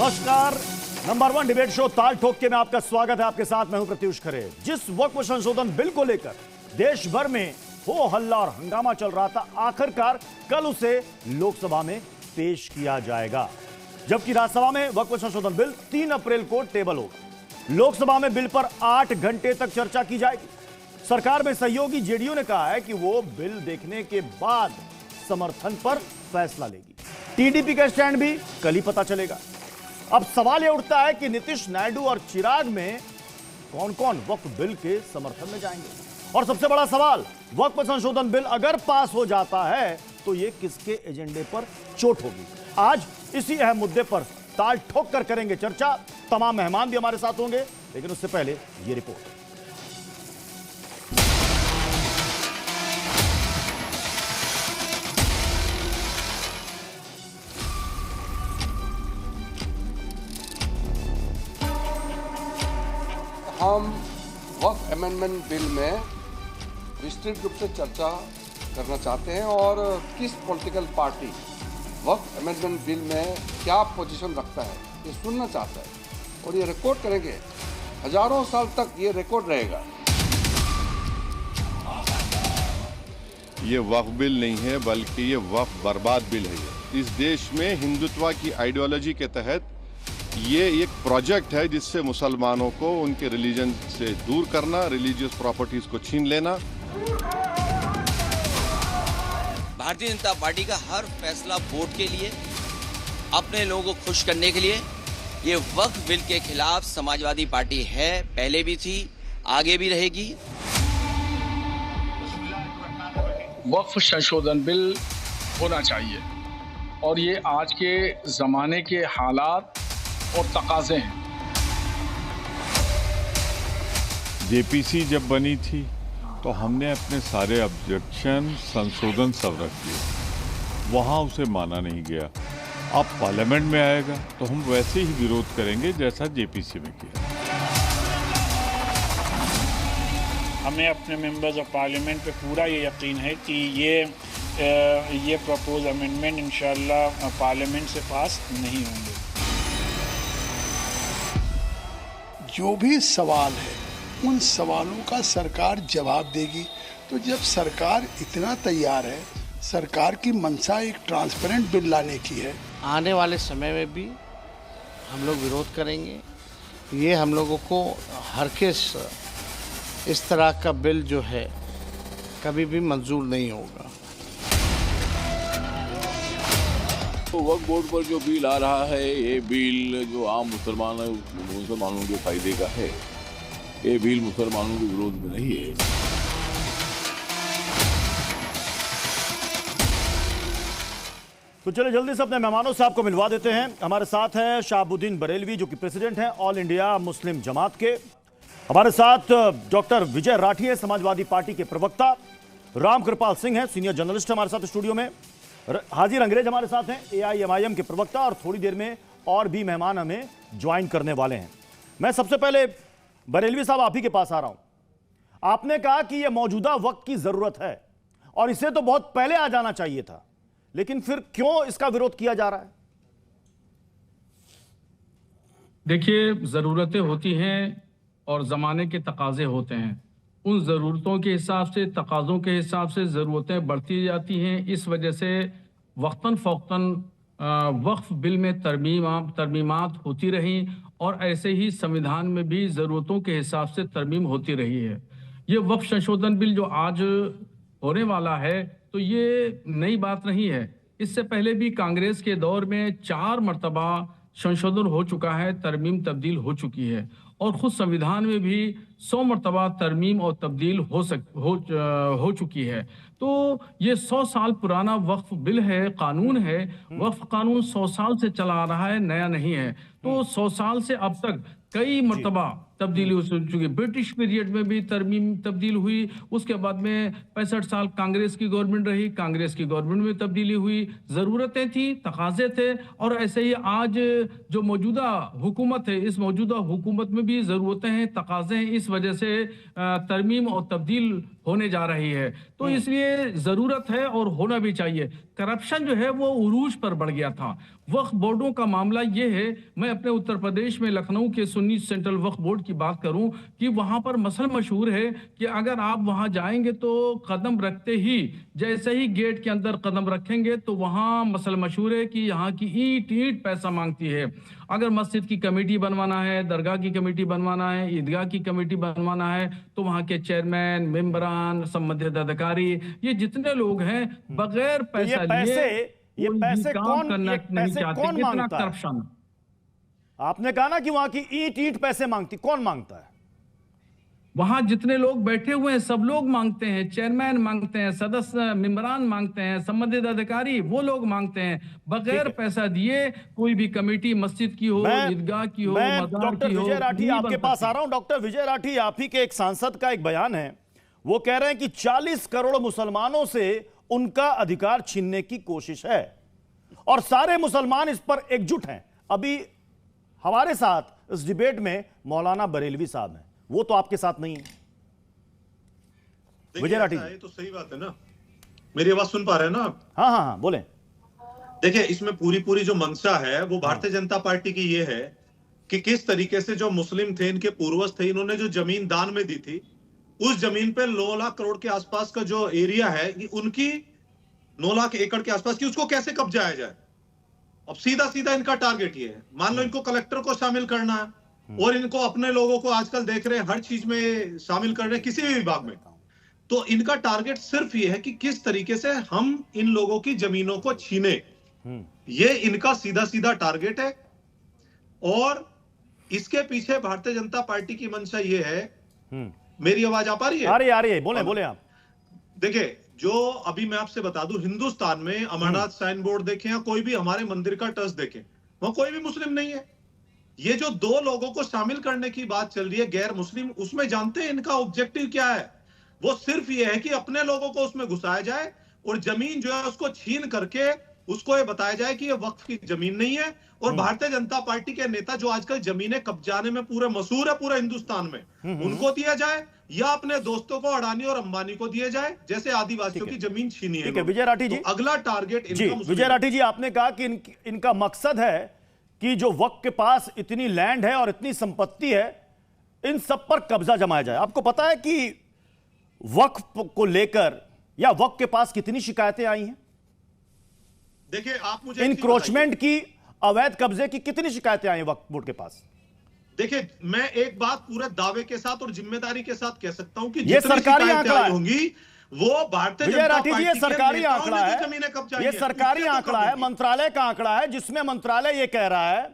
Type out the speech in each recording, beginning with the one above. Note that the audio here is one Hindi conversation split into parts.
नमस्कार। नंबर 1 डिबेट शो ताल ठोक के में आपका स्वागत है। आपके साथ मैं हूं प्रत्युष खरे। जिस वक्फ संशोधन बिल को लेकर देश भर में हो हल्ला और हंगामा चल रहा था, आखिरकार कल उसे लोकसभा में पेश किया जाएगा, जबकि राज्यसभा में वक्फ संशोधन बिल 3 अप्रैल को टेबल होगा। लोकसभा में बिल पर 8 घंटे तक चर्चा की जाएगी। सरकार में सहयोगी जेडीयू ने कहा है कि वो बिल देखने के बाद समर्थन पर फैसला लेगी। टीडीपी का स्टैंड भी कल ही पता चलेगा। अब सवाल यह उठता है कि नीतीश, नायडू और चिराग में कौन कौन वक्फ बिल के समर्थन में जाएंगे। और सबसे बड़ा सवाल, वक्फ संशोधन बिल अगर पास हो जाता है तो यह किसके एजेंडे पर चोट होगी। आज इसी अहम मुद्दे पर ताल ठोक कर करेंगे चर्चा। तमाम मेहमान भी हमारे साथ होंगे, लेकिन उससे पहले ये रिपोर्ट। हम वक्फ अमेंडमेंट बिल में विस्तृत रूप से चर्चा करना चाहते हैं और किस पॉलिटिकल पार्टी वक्फ अमेंडमेंट बिल में क्या पोजीशन रखता है ये सुनना चाहता है और ये रिकॉर्ड करेंगे। हजारों साल तक ये रिकॉर्ड रहेगा। ये वक्फ बिल नहीं है, बल्कि ये वक्फ बर्बाद बिल है। इस देश में हिंदुत्व की आइडियोलॉजी के तहत ये एक प्रोजेक्ट है जिससे मुसलमानों को उनके रिलीजन से दूर करना, रिलीजियस प्रॉपर्टीज को छीन लेना। भारतीय जनता पार्टी का हर फैसला वोट के लिए, अपने लोगों को खुश करने के लिए। ये वक्फ बिल के खिलाफ समाजवादी पार्टी है, पहले भी थी, आगे भी रहेगी। वक्फ संशोधन बिल होना चाहिए और ये आज के ज़माने के हालात और तकाज़े हैं। जेपीसी जब बनी थी तो हमने अपने सारे ऑब्जेक्शन, संशोधन सब रख दिए, वहाँ उसे माना नहीं गया। अब पार्लियामेंट में आएगा तो हम वैसे ही विरोध करेंगे जैसा जेपीसी में किया। हमें अपने मेंबर्स ऑफ पार्लियामेंट पे पूरा ये यकीन है कि ये प्रपोज अमेंडमेंट इंशाल्लाह पार्लियामेंट से पास नहीं होंगे। जो भी सवाल है उन सवालों का सरकार जवाब देगी। तो जब सरकार इतना तैयार है, सरकार की मंशा एक ट्रांसपेरेंट बिल लाने की है। आने वाले समय में भी हम लोग विरोध करेंगे। ये हम लोगों को हरगिज़ इस तरह का बिल जो है कभी भी मंजूर नहीं होगा। तो वक्फ बोर्ड पर जो बिल आ रहा है, ये बिल जो आम मुसलमानों के फायदे का है, ये बिल मुसलमानों के विरोध में नहीं है। तो चलिए जल्दी से अपने मेहमानों से आपको मिलवा देते हैं। हमारे साथ हैं शहाबुद्दीन बरेलवी, जो कि प्रेसिडेंट हैं ऑल इंडिया मुस्लिम जमात के। हमारे साथ डॉक्टर विजय राठी है, समाजवादी पार्टी के प्रवक्ता। राम कृपाल सिंह है, सीनियर जर्नलिस्ट हमारे साथ स्टूडियो में। हाजिर अंग्रेज हमारे साथ हैं, AIMIM के प्रवक्ता। और थोड़ी देर में और भी मेहमान हमें ज्वाइन करने वाले हैं। मैं सबसे पहले बरेलवी साहब आप ही के पास आ रहा हूं। आपने कहा कि यह मौजूदा वक्त की जरूरत है और इसे तो बहुत पहले आ जाना चाहिए था, लेकिन फिर क्यों इसका विरोध किया जा रहा है? देखिए, ज़रूरतें होती हैं और ज़माने के तकाज़े होते हैं। उन ज़रूरतों के हिसाब से, तकाज़ों के हिसाब से ज़रूरतें बढ़ती जाती हैं। इस वजह से वक्तन फ़ौक़तन वक्फ बिल में तरमीमात होती रहीं और ऐसे ही संविधान में भी ज़रूरतों के हिसाब से तरमीम होती रही है। ये वक्फ संशोधन बिल जो आज होने वाला है, तो ये नई बात नहीं है। इससे पहले भी कांग्रेस के दौर में 4 मरतबा संशोधन हो चुका है, तरमीम तब्दील हो चुकी है और खुद संविधान में भी 100 मरतबा तरमीम और तब्दील हो चुकी है। तो ये 100 साल पुराना वक्फ बिल है, कानून है। वक्फ कानून 100 साल से चला आ रहा है, नया नहीं है। तो 100 साल से अब तक कई मरतबा तब्दीली हो चुकी। ब्रिटिश पीरियड में भी तरमीम तब्दील हुई, उसके बाद में 65 साल कांग्रेस की गवर्नमेंट रही, कांग्रेस की गवर्नमेंट में तब्दीली हुई। ज़रूरतें थी, तकाज़े थे और ऐसे ही आज जो मौजूदा हुकूमत है, इस मौजूदा हुकूमत में भी ज़रूरतें हैं, तकाज़े हैं। इस वजह से तरमीम और तब्दील होने जा रही है। तो इसलिए जरूरत है और होना भी चाहिए। करप्शन जो है वो उरूज पर बढ़ गया था। वक्फ बोर्डों का मामला ये है, मैं अपने उत्तर प्रदेश में लखनऊ के सुन्नी सेंट्रल वक्फ बोर्ड की बात करूं कि वहां पर मसल मशहूर है कि अगर आप वहां जाएंगे तो कदम रखते ही, जैसे ही गेट के अंदर कदम रखेंगे तो वहां मसल मशहूर है कि यहाँ की ईंट ईंट पैसा मांगती है। अगर मस्जिद की कमेटी बनवाना है, दरगाह की कमेटी बनवाना है, ईदगाह की कमेटी बनवाना है, तो वहां के चेयरमैन, मेंबरान, संबंधित अधिकारी, ये जितने लोग हैं बगैर पैसा ये पैसे कौन मांगता है? करप्शन। आपने कहा ना कि वहां की ईंट ईंट पैसे मांगती, कौन मांगता है? वहां जितने लोग बैठे हुए हैं सब लोग मांगते हैं। चेयरमैन मांगते हैं, सदस्य मेंबरान मांगते हैं, संबंधित अधिकारी वो लोग मांगते हैं। बगैर पैसा दिए कोई भी कमेटी मस्जिद की हो, ईदगाह की हो, मजार की हो। डॉक्टर विजय राठी आपके पास आ रहा हूं। डॉक्टर विजय राठी, आप ही के एक सांसद का एक बयान है, वो कह रहे हैं कि 40 करोड़ मुसलमानों से उनका अधिकार छीनने की कोशिश है और सारे मुसलमान इस पर एकजुट हैं। अभी हमारे साथ इस डिबेट में मौलाना बरेलवी साहब हैं, वो तो आपके साथ नहीं है। विजय राठी, ये तो सही बात है ना। मेरी आवाज सुन पा रहे हैं ना आप? हाँ, बोलें। देखिए, इसमें पूरी जो मंशा है वो भारतीय जनता पार्टी की ये है कि किस तरीके से जो मुस्लिम थे, इनके पूर्वज थे, इन्होंने जो जमीन दान में दी थी, उस जमीन पे 9 लाख करोड़ के आसपास का जो एरिया है, उनकी 9 लाख एकड़ के आसपास की, उसको कैसे कब्जाया जाए। अब सीधा इनका टारगेट ये है। मान लो इनको कलेक्टर को शामिल करना है और इनको अपने लोगों को आजकल देख रहे हैं हर चीज में शामिल कर रहे हैं, किसी भी विभाग में। तो इनका टारगेट सिर्फ ये है कि किस तरीके से हम इन लोगों की जमीनों को छीने, ये इनका सीधा टारगेट है। और इसके पीछे भारतीय जनता पार्टी की मंशा ये है। मेरी आवाज आ पा रही है? आ रही है, बोले आप। देखिए, जो अभी मैं आपसे बता दूं, हिंदुस्तान में अमरनाथ साइन बोर्ड देखें या कोई भी हमारे मंदिर का ट्रस्ट देखें, वहां कोई भी मुस्लिम नहीं है। ये जो 2 लोगों को शामिल करने की बात चल रही है, गैर मुस्लिम, उसमें जानते हैं इनका ऑब्जेक्टिव क्या है? वो सिर्फ ये है कि अपने लोगों को उसमें घुसाया जाए और जमीन जो है उसको छीन करके उसको ये बताया जाए कि ये वक्फ की जमीन नहीं है। और भारतीय जनता पार्टी के नेता जो आजकल जमीनें कब्जाने में पूरे मशहूर है पूरे हिंदुस्तान में, उनको दिया जाए या अपने दोस्तों को, अडानी और अंबानी को दिया जाए, जैसे आदिवासियों की जमीन छीनी है। विजय राठी जी, तो अगला टारगेट विजय राठी जी, आपने कहा कि इनका मकसद है कि जो वक्फ के पास इतनी लैंड है और इतनी संपत्ति है, इन सब पर कब्जा जमाया जाए। आपको पता है कि वक्फ को लेकर या वक्फ के पास कितनी शिकायतें आई हैं? देखिए, आप मुझे इंक्रोचमेंट की, अवैध कब्जे की कितनी शिकायतें आई वक्फ बोर्ड के पास? देखिए, मैं एक बात पूरे दावे के साथ और जिम्मेदारी के साथ कह सकता हूं कि ये सरकारी आंकड़ा होंगी वो भारतीय जनता पार्टी की, ये सरकारी आंकड़ा है, ये सरकारी आंकड़ा है, मंत्रालय का आंकड़ा है, जिसमें मंत्रालय ये कह रहा है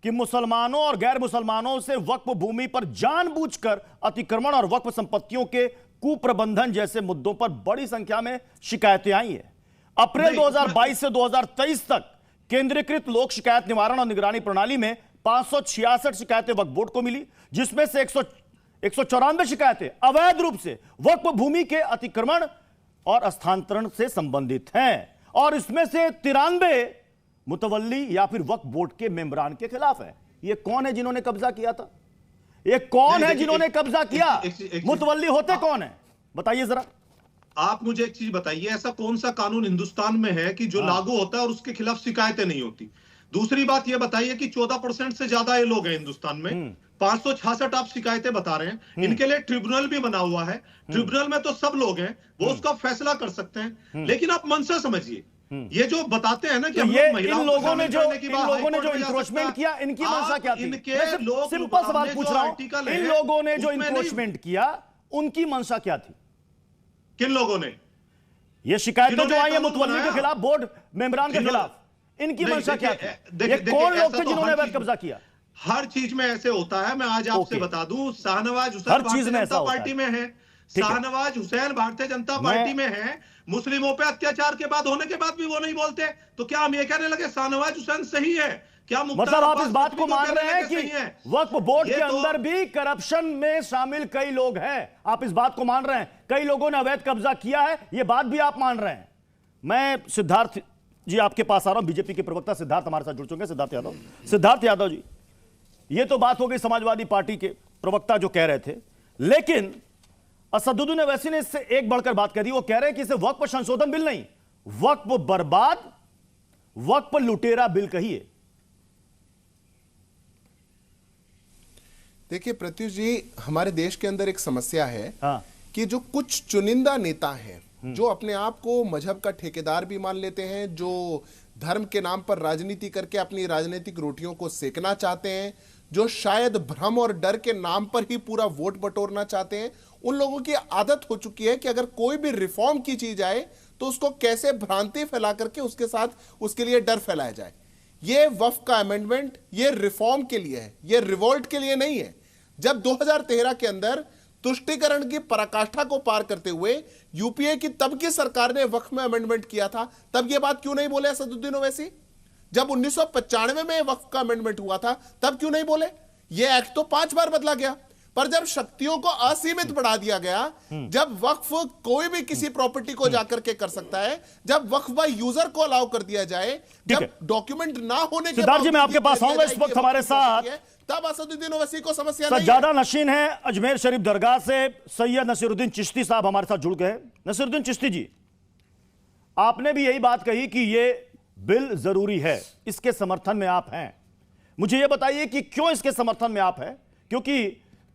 कि मुसलमानों और गैर मुसलमानों से वक्फ भूमि पर जानबूझकर अतिक्रमण और वक्फ संपत्तियों के कुप्रबंधन जैसे मुद्दों पर बड़ी संख्या में शिकायतें आई है। अप्रैल 2022 से 2023 तक केंद्रीकृत लोक शिकायत निवारण और निगरानी प्रणाली में 566 शिकायतें वक्फ बोर्ड को मिली, जिसमें से 194 शिकायतें अवैध रूप से वक्फ भूमि के अतिक्रमण और स्थानांतरण से संबंधित हैं और इसमें से 93 मुतवल्ली या फिर वक्फ बोर्ड के मेंबरान के खिलाफ है। ये कौन है जिन्होंने कब्जा किया था? ये कौन है जिन्होंने कब्जा किया? मुतवल्ली होते कौन है, बताइए जरा। आप मुझे एक चीज बताइए, ऐसा कौन सा कानून हिंदुस्तान में है कि जो लागू होता है और उसके खिलाफ शिकायतें नहीं होती? दूसरी बात यह बताइए कि 14% से ज्यादा ये लोग हैं हिंदुस्तान में, 566 आप शिकायतें बता रहे हैं। इनके लिए ट्रिब्यूनल भी बना हुआ है, ट्रिब्यूनल में तो सब लोग हैं, वो उसका फैसला कर सकते हैं। लेकिन आप मंशा समझिए, ये जो बताते हैं ना कि ये इन लोगों ने जो इंक्रोचमेंट किया, इनकी मंशा क्या थी? सिंपल सवाल पूछ रहा हूं, इन लोगों ने जो इंक्रोचमेंट किया उनकी मंशा क्या थी? किन लोगों ने? ये शिकायतें जो आई है मुतवल्ली के खिलाफ, बोर्ड मेंबरान के खिलाफ, इनकी मंशा क्या थी? ये कौन लोग थे जिन्होंने अवैध कब्जा किया? हर चीज में ऐसे होता है। मैं आज आपसे बता दूं, शाहनवाज हुसैन भारतीय जनता पार्टी में है, शाहनवाज हुसैन भारतीय जनता पार्टी में है। मुस्लिमों पे अत्याचार के बाद, होने के बाद भी वो नहीं बोलते, तो क्या हम ये कहने लगे शाहनवाज हुसैन सही है? क्या मतलब आप इस बात को मान रहे हैं कि वक्फ बोर्ड के अंदर भी करप्शन में शामिल कई लोग हैं? आप इस बात को मान रहे हैं कई लोगों ने अवैध कब्जा किया है, ये बात भी आप मान रहे हैं? मैं सिद्धार्थ जी आपके पास आ रहा हूं, बीजेपी के प्रवक्ता सिद्धार्थ हमारे साथ जुड़ चुके हैं। सिद्धार्थ यादव जी, ये तो बात हो गई समाजवादी पार्टी के प्रवक्ता जो कह रहे थे, लेकिन असदुद्दीन ओवैसी ने इससे एक बढ़कर बात करी। वो कह रहे हैं कि इसे वक्फ संशोधन बिल नहीं, वक्फ बर्बाद, वक्फ लुटेरा बिल कहिए। देखिए प्रत्युष जी, हमारे देश के अंदर एक समस्या है कि जो कुछ चुनिंदा नेता हैं जो अपने आप को मजहब का ठेकेदार भी मान लेते हैं, जो धर्म के नाम पर राजनीति करके अपनी राजनीतिक रोटियों को सेकना चाहते हैं, जो शायद भ्रम और डर के नाम पर ही पूरा वोट बटोरना चाहते हैं, उन लोगों की आदत हो चुकी है कि अगर कोई भी रिफॉर्म की चीज आए तो उसको कैसे भ्रांति फैला करके उसके साथ उसके लिए डर फैलाया जाए। ये वक्फ का अमेंडमेंट ये रिफॉर्म के लिए है, ये रिवोल्ट के लिए नहीं है। जब 2013 के अंदर तुष्टीकरण की पराकाष्ठा को पार करते हुए यूपीए की तब की सरकार ने वक्फ में अमेंडमेंट किया था, तब ये बात क्यों नहीं बोले असदुद्दीन ओवैसी? जब 1995 में वक्फ का अमेंडमेंट हुआ था तब क्यों नहीं बोले? ये एक्ट तो 5 बार बदला गया, पर जब शक्तियों को असीमित बढ़ा दिया गया, जब वक्फ कोई भी किसी प्रॉपर्टी को जाकर के कर सकता है, जब वक्फ बाय यूजर को अलाउ कर दिया जाए, जब डॉक्यूमेंट ना होने के सिद्धार्थ जी मैं आपके पास आऊंगा। इस वक्त हमारे साथ तब असदुद्दीन ओवैसी को समस्या नहीं है। सज्जादा नशीन है अजमेर शरीफ दरगाह से, सैयद नसीरुद्दीन चिश्ती साहब हमारे साथ जुड़ गए। नसीरुद्दीन चिश्ती जी, आपने भी यही बात कही कि ये बिल जरूरी है, इसके समर्थन में आप हैं। मुझे यह बताइए कि क्यों इसके समर्थन में आप हैं? क्योंकि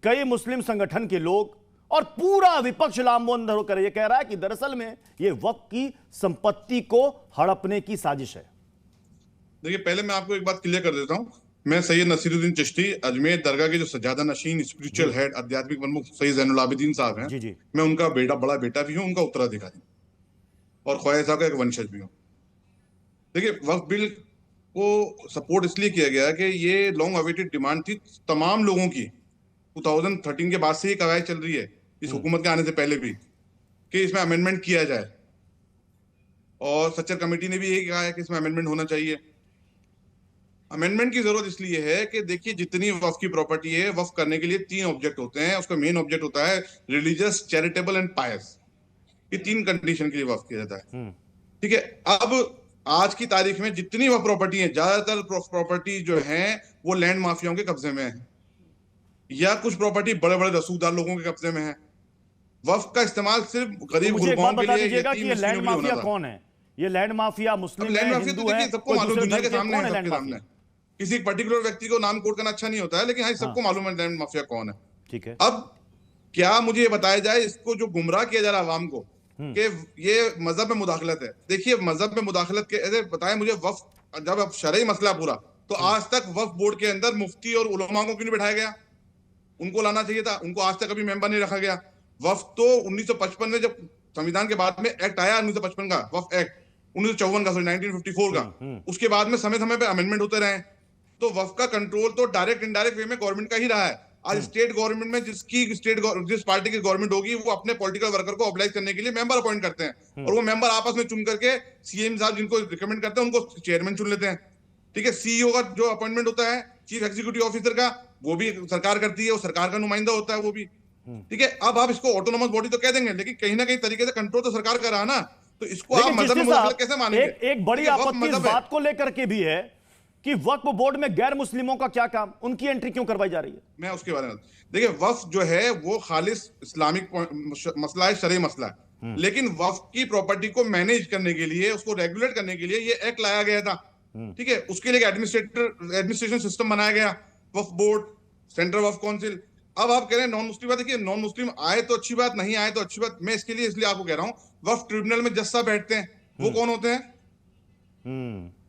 कई मुस्लिम संगठन के लोग और पूरा विपक्ष लामबंद होकर यह कह रहा है कि दरअसल में यह वक्फ की संपत्ति को हड़पने की साजिश है। देखिए, पहले मैं आपको एक बात क्लियर कर देता हूं। मैं सैयद नसीरुद्दीन चिश्ती, अजमेर दरगाह के जो सज्जादा नशीन स्पिरिचुअल हेड आध्यात्मिक प्रमुख सैयद जैनुल आबिदीन साहब हैं, जी। मैं उनका बड़ा बेटा भी हूं, उनका उत्तराधिकारी और ख्वाजा साहब का एक वंशज भी हूं। देखिए, वक्फ बिल को सपोर्ट इसलिए किया गया कि ये लॉन्ग अवेटेड डिमांड थी तमाम लोगों की। 2013 के बाद से ये कवायद चल रही है, इस हुकूमत के आने से पहले भी, कि इसमें अमेंडमेंट किया जाए, और सच्चर कमेटी ने भी यही कहा है कि इसमें अमेंडमेंट होना चाहिए। अमेंडमेंट की जरूरत इसलिए है कि देखिए, जितनी वक्फ की प्रॉपर्टी है, वक्फ करने के लिए 3 ऑब्जेक्ट होते हैं। उसका मेन ऑब्जेक्ट होता है रिलीजियस, चैरिटेबल एंड पायस। ये 3 कंडीशन के लिए वक्फ किया जाता है। ठीक है, अब आज की तारीख में जितनी वह प्रॉपर्टी है, ज्यादातर प्रॉपर्टी जो है वो लैंड माफियाओं के कब्जे में है, या कुछ प्रॉपर्टी बड़े बड़े रसूखदार लोगों के कब्जे में है। वक्फ का इस्तेमाल सिर्फ गरीब गुरबाओं के लिए, ये लैंड माफिया कौन है? ये लैंड माफिया मुस्लिम है, हिंदू है, सबको मालूम, दुनिया के सामने है, सबके सामने है। किसी पर्टिकुलर व्यक्ति को नाम कोट करना अच्छा नहीं होता है, लेकिन हाँ, सबको मालूम है लैंड माफिया कौन है। ठीक है, अब क्या मुझे ये बताया जाए, इसको जो गुमराह किया जा रहा है आवाम को कि ये मजहब में मुदाखलत है। देखिए, मजहब में मुदाखलत के ऐसे बताएं मुझे, वक्फ जब अब शरई मसला पूरा, तो आज तक वक्फ बोर्ड के अंदर मुफ्ती और उलमा को क्यों नहीं बैठाया गया? उनको लाना चाहिए था, उनको आज तक कभी मेंबर नहीं रखा गया। वक्फ तो 1955 में जब संविधान के बाद में एक्ट आया 1955 का, वक्फ एक्ट 1954 का, 1954 का, उसके बाद में समय समय पे अमेंडमेंट होते रहे। तो वक्फ का कंट्रोल तो डायरेक्ट इनडायरेक्ट वे में गवर्नमेंट का ही रहा है। आज स्टेट गवर्नमेंट में जिस पार्टी की गवर्नमेंट होगी, वो अपने पॉलिटिकल वर्कर को ऑब्लाइज करने के लिए मेंबर अपॉइंट करते हैं, और वो मेंबर आपस में चुन करके सीएम साहब जिनको रिकमेंड करते हैं उनको चेयरमैन चुन लेते हैं। ठीक है, सीईओ का जो अपॉइंटमेंट होता है, चीफ एग्जीक्यूटिव ऑफिसर का, वो भी सरकार करती है, वो सरकार का नुमाइंदा होता है वो भी। ठीक है, अब आप इसको ऑटोनोमस बॉडी तो कह देंगे, लेकिन कहीं ना कहीं तरीके से कंट्रोल तो सरकार कर रहा है ना, तो इसको आप मजहब में मुदाखलत कैसे मानेंगे? एक बड़ी आपत्ति इस बात को लेकर के भी है कि वक्फ बोर्ड में गैर मुस्लिमों का क्या काम, उनकी एंट्री क्यों करवाई जा रही है? मैं उसके बारे में, देखिए, वक्फ जो है वो खालिस इस्लामिक मसला है, शरई मसला है, लेकिन वक्फ की प्रॉपर्टी को मैनेज करने के लिए, उसको रेगुलेट करने के लिए ये एक्ट लाया गया था। ठीक है, उसके लिए एडमिनिस्ट्रेशन सिस्टम बनाया गया, वक्फ बोर्ड, सेंट्रल वक्फ काउंसिल। अब आप कह रहे हैं नॉन मुस्लिम, देखिए नॉन मुस्लिम आए तो अच्छी बात, नहीं आए तो अच्छी बात। मैं इसके लिए इसलिए आपको कह रहा हूं, वक्फ ट्रिब्यूनल में जज साहब बैठते हैं, वो कौन होते हैं?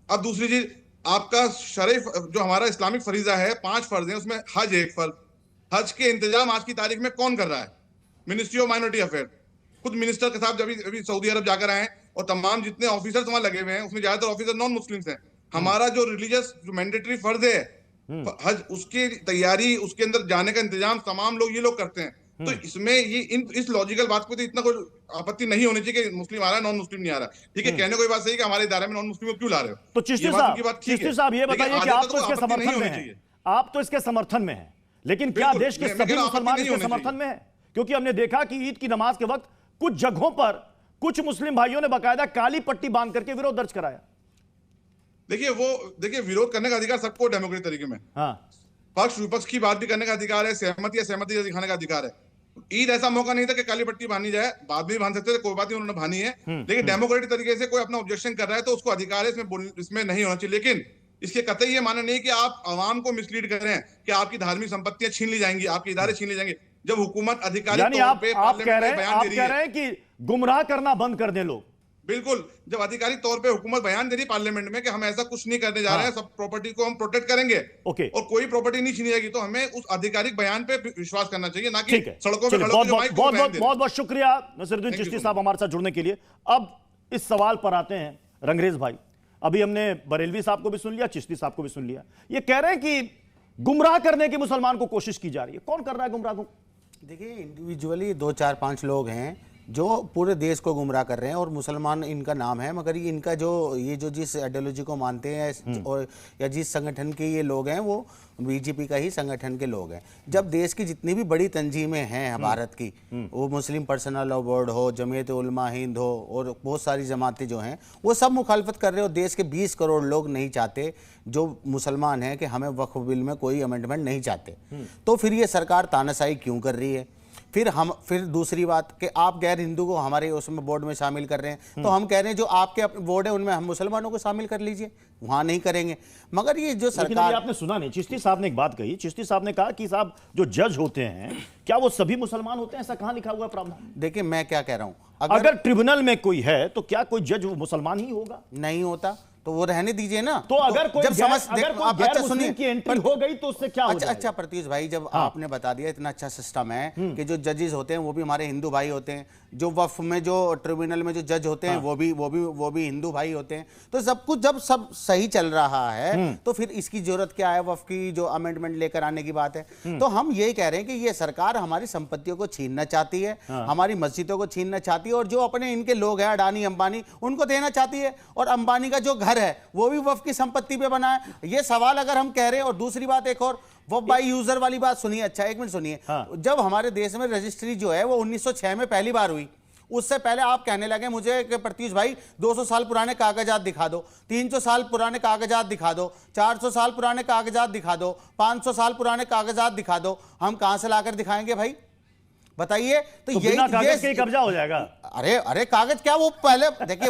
अब दूसरी चीज, आपका शरीफ जो हमारा इस्लामिक फरीजा है, 5 फर्ज है, उसमें हज एक फर्ज। हज के इंतजाम आज की तारीख में कौन कर रहा है? Ministry of minority affair. खुद मिनिस्टर के साथ अभी सऊदी अरब जाकर आए, और तमाम जितने ऑफिसर्स वहां लगे हुए हैं उसमें ज्यादातर ऑफिसर नॉन मुस्लिम्स हैं। हमारा जो रिलीजियस जो मैंडेटरी फर्ज है हज, उसकी तैयारी, उसके अंदर जाने का इंतजाम तमाम लोग ये लोग करते हैं। तो इसमें ये इस लॉजिकल बात को तो इतना कोई आपत्ति नहीं होनी चाहिए कि मुस्लिम आ रहा है, नॉन मुस्लिम नहीं आ रहा। ठीक है, कहने को बात सही कि हमारे इदारे में नॉन मुस्लिम को क्यों ला रहे हो? तो चिश्ती साहब ये बताइए कि आप तो इसके समर्थन में हैं, आप तो इसके समर्थन में हैं, लेकिन क्या देश के सभी मुसलमान इसके समर्थन में हैं? क्योंकि हमने देखा कि ईद की नमाज के वक्त कुछ जगहों पर कुछ मुस्लिम भाइयों ने बाकायदा काली पट्टी बांध करके विरोध दर्ज कराया। देखिए, विरोध करने का अधिकार सबको डेमोक्रेटिक तरीके में, पक्ष विपक्ष की बात भी करने का अधिकार है, सहमति या सहमति दिखाने का अधिकार है। ईद ऐसा मौका नहीं था कि काली पट्टी बांधी जाए, बाद में भी बांध सकते थे, कोई बात नहीं, उन्होंने बांधी है। लेकिन डेमोक्रेटिक तरीके से कोई अपना ऑब्जेक्शन कर रहा है तो उसको अधिकार है, इसमें नहीं होना चाहिए। लेकिन इसके कतई ये माना नहीं कि आप आवाम को मिसलीड कर रहे हैं कि आपकी धार्मिक संपत्तियां छीन ली जाएंगी, आपके इदारे छीन ली जाएंगे। जब हुकूमत अधिकारी आप कह रहे हैं कि गुमराह करना बंद कर दें लोग। बिल्कुल, जब आधिकारिक तौर पे हुकूमत बयान दे रही पार्लियामेंट में कि हम ऐसा कुछ नहीं करने जा रहे हैं, सब प्रॉपर्टी को हम प्रोटेक्ट करेंगे और कोई प्रॉपर्टी नहीं छीनी जाएगी, तो हमें उस आधिकारिक बयान पे विश्वास करना चाहिए, ना कि सड़कों पे खड़े होकर माइक पे बयान दे। बहुत बहुत शुक्रिया नसीरुद्दीन चिश्ती साहब हमारे साथ जुड़ने के लिए। अब इस सवाल पर आते हैं रंगरेज भाई। अभी हमने बरेलवी साहब को भी सुन लिया, चिश्ती साहब को भी सुन लिया। ये कह रहे हैं कि गुमराह करने की मुसलमान को कोशिश की जा रही है। कौन कर रहा है गुमराह को? देखिए, इंडिविजुअली 2-4-5 लोग हैं जो पूरे देश को गुमराह कर रहे हैं और मुसलमान इनका नाम है, मगर इनका जो जिस आइडियोलॉजी को मानते हैं और या जिस संगठन के ये लोग हैं वो बीजेपी का ही संगठन के लोग हैं। जब देश की जितनी भी बड़ी तंजीमें हैं भारत की, वो मुस्लिम पर्सनल लॉ बोर्ड हो, जमीयत उलमा हिंद हो और बहुत सारी जमातें जो हैं वो सब मुखालफत कर रहे हो। देश के 20 करोड़ लोग नहीं चाहते जो मुसलमान हैं कि हमें वक्फ बिल में कोई अमेंडमेंट नहीं चाहते। तो फिर ये सरकार तानाशाही क्यों कर रही है? फिर दूसरी बात कि आप गैर हिंदू को हमारे उसमें बोर्ड में शामिल कर रहे हैं, तो हम कह रहे हैं जो आपके बोर्ड है उनमें हम मुसलमानों को शामिल कर लीजिए, वहां नहीं करेंगे। मगर ये जो सरकार, आपने सुना नहीं, चिश्ती साहब ने एक बात कही। चिश्ती साहब ने कहा कि साहब जो जज होते हैं क्या वो सभी मुसलमान होते हैं? ऐसा कहां लिखा हुआ है प्रावधान? देखिए, मैं क्या कह रहा हूं, अगर ट्रिब्यूनल में कोई है तो क्या कोई जज वो मुसलमान ही होगा? नहीं होता तो वो रहने दीजिए ना। तो अगर कोई जब समझ अच्छा सुनिए की एंट्री हो गई तो उससे क्या हो जाएगा? अच्छा प्रत्युष भाई, जब आपने बता दिया इतना अच्छा सिस्टम है कि जो जजेस होते हैं वो भी हमारे हिंदू भाई होते हैं, जो वक्फ में जो ट्रिब्यूनल में जो जज होते हैं वो भी हिंदू भाई होते हैं, तो सब कुछ जब सब सही चल रहा है तो फिर इसकी जरूरत क्या है वक्फ की जो अमेंडमेंट लेकर आने की बात है? तो हम यही कह रहे हैं कि ये सरकार हमारी संपत्तियों को छीनना चाहती है, हमारी मस्जिदों को छीनना चाहती है और जो अपने इनके लोग हैं अडानी अंबानी उनको देना चाहती है, और अंबानी का जो घर है वो भी वक्फ की संपत्ति पे बना है। ये सवाल अगर हम कह रहे हैं, और दूसरी बात एक और वक्फ बाय यूजर वाली बात सुनिए। अच्छा, एक मिनट सुनिए। जब हमारे देश में रजिस्ट्री जो है वो 1906 में पहली बार हुई, उससे पहले आप कहने लगे मुझे कि प्रत्युष भाई 200 साल पुराने कागजात दिखा दो, 300 साल पुराने कागजात दिखा दो, 400 साल पुराने कागजात दिखा दो, 500 साल पुराने कागजात दिखा दो। हम कहां से लाकर दिखाएंगे भाई, बताइए? तो ये कब्जा हो जाएगा। अरे कागज क्या, वो पहले देखिए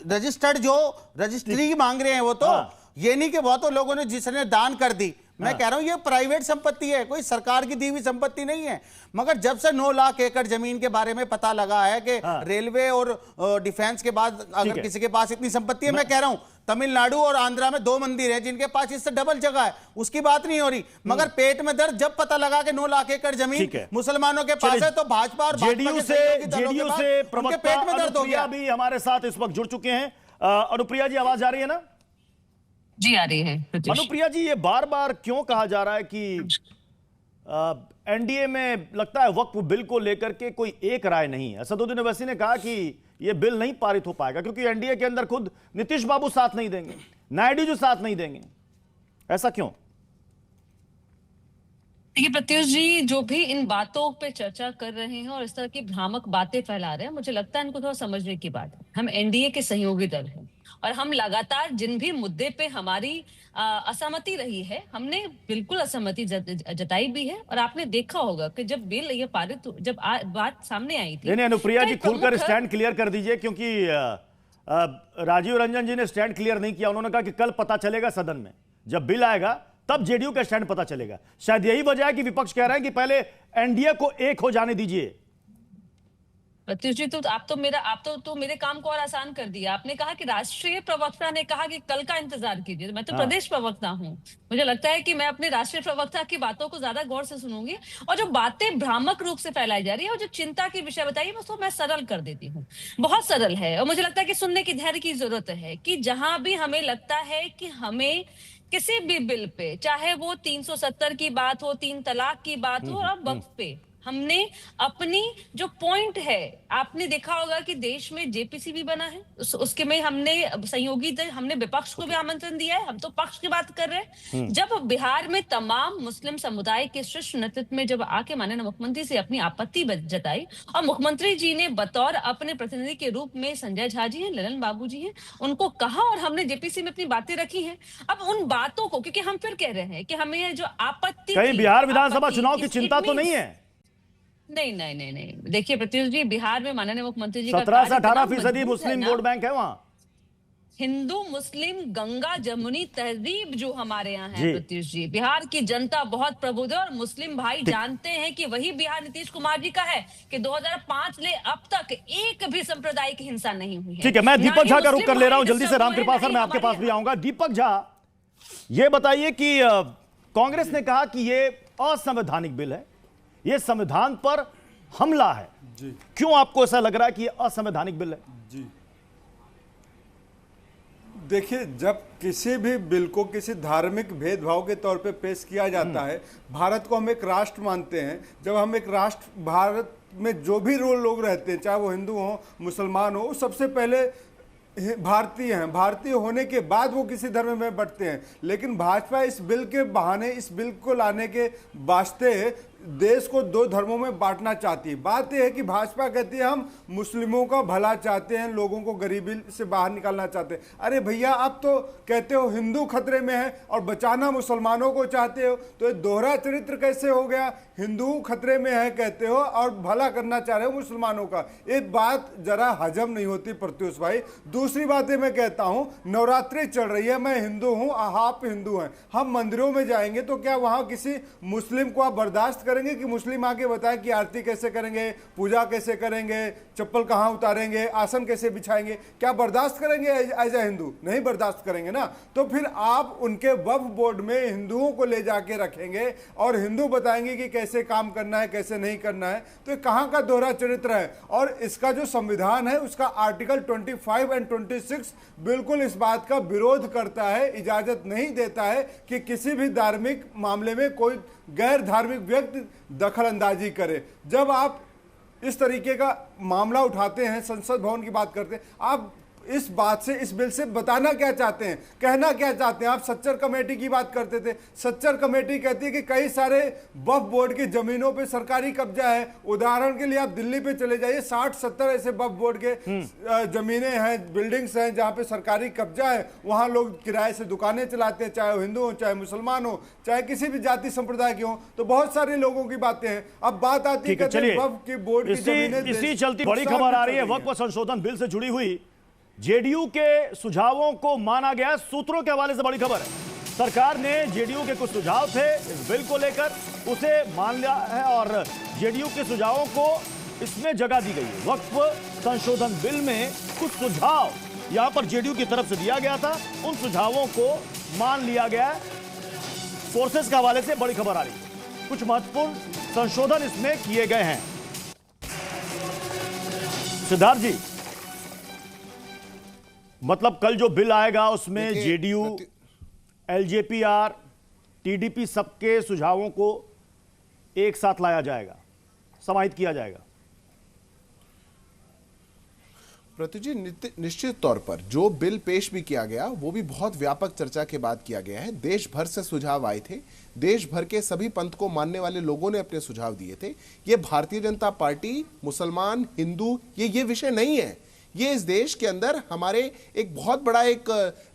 रजिस्टर्ड जो रजिस्ट्री मांग रहे हैं वो तो ये नहीं कि बहुत लोगों ने जिसने दान कर दी। मैं कह रहा हूं ये प्राइवेट संपत्ति है, कोई सरकार की दी हुई संपत्ति नहीं है। मगर जब से 9 लाख एकड़ जमीन के बारे में पता लगा है कि रेलवे और डिफेंस के बाद अगर किसी के पास इतनी संपत्ति है, मैं कह रहा हूं तमिलनाडु और आंध्रा में 2 मंदिर हैं जिनके पास इससे डबल जगह है, उसकी बात नहीं हो रही। मगर पेट में दर्द जब पता लगा कि 9 लाख एकड़ जमीन मुसलमानों के पास है तो भाजपा और जेडीयू से प्रवक्ता पेट में दर्द हो गया। अभी हमारे साथ इस वक्त जुड़ चुके हैं अनुप्रिया जी, आवाज आ रही है ना? जी आ रही है। अनुप्रिया जी, ये बार बार क्यों कहा जा रहा है कि एनडीए में लगता है वक्फ बिल को लेकर के कोई एक राय नहीं है? असदुद्दीन ओवैसी ने कहा कि ये बिल नहीं पारित हो पाएगा क्योंकि एनडीए के अंदर खुद नीतीश बाबू साथ नहीं देंगे, नायडू जी साथ नहीं देंगे। ऐसा क्यों? देखिए प्रत्युष जी, जो भी इन बातों पे चर्चा कर रहे हैं और इस तरह की भ्रामक बातें फैला रहे हैं, मुझे लगता है इनको थोड़ा समझने की बात है। हम एनडीए के सहयोगी दल हैं और हम लगातार जिन भी मुद्दे पे हमारी असहमति रही है, हमने बिल्कुल असहमति जताई भी है। और आपने देखा होगा कि जब बिल ये पारित जब बात सामने आई थी। नहीं अनुप्रिया जी, खुलकर स्टैंड क्लियर कर दीजिए, क्योंकि राजीव रंजन जी ने स्टैंड क्लियर नहीं किया। उन्होंने कहा कि कल पता चलेगा सदन में, जब बिल आएगा तब जेडीयू का स्टैंड पता चलेगा। शायद यही वजह है कि विपक्ष कह रहा है कि पहले एनडीए को एक हो जाने दीजिए। प्रत्युष जी, तो आप तो मेरे काम को और आसान कर दिया। आपने कहा कि राष्ट्रीय प्रवक्ता ने कहा कि कल का इंतजार कीजिए। मैं तो प्रदेश प्रवक्ता हूं, मुझे लगता है कि मैं अपने राष्ट्रीय प्रवक्ता की बातों को ज्यादा गौर से सुनूंगी। और जो बातें भ्रामक रूप से फैलाई जा रही है और जो चिंता की विषय बताइए उसको मैं सरल कर देती हूँ। बहुत सरल है और मुझे लगता है कि सुनने की धैर्य की जरूरत है कि जहां भी हमें लगता है कि हमें किसी भी बिल पे, चाहे वो 370 की बात हो, 3 तलाक की बात हो, और वक्फ पे हमने अपनी जो पॉइंट है, आपने देखा होगा कि देश में जेपीसी भी बना है, उसके में हमने सहयोगी हमने विपक्ष को भी आमंत्रण दिया है। हम तो पक्ष की बात कर रहे हैं। जब बिहार में तमाम मुस्लिम समुदाय के शीर्ष नेतृत्व में जब आके माननीय मुख्यमंत्री से अपनी आपत्ति जताई और मुख्यमंत्री जी ने बतौर अपने प्रतिनिधि के रूप में संजय झा जी हैं, ललन बाबू जी हैं, उनको कहा और हमने जेपीसी में अपनी बातें रखी हैं। अब उन बातों को, क्योंकि हम फिर कह रहे हैं कि हमें जो आपत्ति, कहीं बिहार विधानसभा चुनाव की चिंता तो नहीं है? नहीं नहीं नहीं नहीं, देखिए प्रत्युष जी, बिहार में माननीय मुख्यमंत्री जी का 17 से 18% मजबूत मुस्लिम है ना। वोट बैंक है वहां। हिंदू मुस्लिम गंगा जमुनी तहजीब जो हमारे यहाँ जी। है प्रत्युष जी, बिहार की जनता बहुत प्रबुद्ध है और मुस्लिम भाई जानते हैं कि वही बिहार नीतीश कुमार जी का है कि 2005 ले अब तक एक भी सांप्रदायिक हिंसा नहीं हुई है। ठीक है, मैं ना दीपक ही झा का रुख मुस्लिम कर ले रहा हूं भाई जल्दी से। डिस्टर्ब हुए, रामकृपाल सर, ना मैं ही आपके पास हमारे भी आऊंगा। दीपक झा, ये बताइए कि कांग्रेस ने कहा कि ये असंवैधानिक बिल है, ये संविधान पर हमला है जी। क्यों आपको ऐसा लग रहा है कि ये असंवैधानिक बिल है? जी देखिए, जब किसी भी बिल को किसी धार्मिक भेदभाव के तौर पे पेश किया जाता है, भारत को हम एक राष्ट्र मानते हैं, जब हम एक राष्ट्र, भारत में जो भी लोग रहते हैं, चाहे वो हिंदू हो मुसलमान हो, सबसे पहले भारतीय हैं। भारतीय होने के बाद वो किसी धर्म में बंटते हैं। लेकिन भाजपा इस बिल के बहाने, इस बिल को लाने के वास्ते देश को दो धर्मों में बांटना चाहती है। बात यह है कि भाजपा कहती है हम मुस्लिमों का भला चाहते हैं, लोगों को गरीबी से बाहर निकालना चाहते हैं। अरे भैया, आप तो कहते हो हिंदू खतरे में है और बचाना मुसलमानों को चाहते हो, तो ये दोहरा चरित्र कैसे हो गया? हिंदू खतरे में है कहते हो और भला करना चाह रहे हो मुसलमानों का। ये बात जरा हजम नहीं होती प्रत्युष भाई। दूसरी बात मैं कहता हूं, नवरात्रि चल रही है, मैं हिंदू हूं, आप हिंदू हैं, हम मंदिरों में जाएंगे तो क्या वहां किसी मुस्लिम को आप बर्दाश्त करेंगे कि मुस्लिम आके बताए कि आरती कैसे करेंगे, पूजा कैसे करेंगे, चप्पल कहां उतारेंगे, आसन कैसे बिछाएंगे? क्या बर्दाश्त करेंगे एज ए हिंदू? नहीं बर्दाश्त करेंगे ना। तो फिर आप उनके वक्फ बोर्ड में हिंदुओं को ले जाके रखेंगे और हिंदू बताएंगे कि कैसे काम करना है, कैसे नहीं करना है। तो ये कहां का दोहरा चरित्र है? और इसका जो संविधान है उसका आर्टिकल 25 और 26 बिल्कुल इस बात का विरोध करता है, इजाजत नहीं देता है कि किसी भी धार्मिक मामले में कोई गैर धार्मिक व्यक्ति दखल अंदाजी करे। जब आप इस तरीके का मामला उठाते हैं, संसद भवन की बात करते हैं, आप इस बात से, इस बिल से बताना क्या चाहते हैं, कहना क्या चाहते हैं? आप सच्चर कमेटी की बात करते थे। सच्चर कमेटी कहती है कि कई सारे वक्फ बोर्ड की जमीनों पे सरकारी कब्जा है। उदाहरण के लिए आप दिल्ली पे चले जाइए, 60-70 ऐसे वक्फ बोर्ड के जमीनें हैं, बिल्डिंग्स हैं जहां पे सरकारी कब्जा है। वहां लोग किराए से दुकानें चलाते हैं, चाहे वो हिंदू हो, चाहे मुसलमान हो, चाहे किसी भी जाति संप्रदाय के हो। तो बहुत सारे लोगों की बातें हैं। अब बात आती है वक्फ की बोर्ड की जमीनें। इसी चलती बड़ी खबर आ रही है वक्फ संशोधन बिल से जुड़ी हुई। जेडीयू के सुझावों को माना गया। सूत्रों के हवाले से बड़ी खबर है, सरकार ने जेडीयू के कुछ सुझाव थे इस बिल को लेकर, उसे मान लिया है और जेडीयू के सुझावों को इसमें जगह दी गई है। वक्फ संशोधन बिल में कुछ सुझाव यहां पर जेडीयू की तरफ से दिया गया था, उन सुझावों को मान लिया गया है। सोर्सेस के हवाले से बड़ी खबर आ रही है, कुछ महत्वपूर्ण संशोधन इसमें किए गए हैं। सिद्धार्थ जी, मतलब कल जो बिल आएगा उसमें जेडीयू, एलजेपीआर, टीडीपी सबके सुझावों को एक साथ लाया जाएगा, समाहित किया जाएगा। प्रत्युष जी, निश्चित तौर पर जो बिल पेश भी किया गया वो भी बहुत व्यापक चर्चा के बाद किया गया है। देश भर से सुझाव आए थे, देश भर के सभी पंथ को मानने वाले लोगों ने अपने सुझाव दिए थे। ये भारतीय जनता पार्टी, मुसलमान, हिंदू, ये विषय नहीं है। ये इस देश के अंदर हमारे एक बहुत बड़ा एक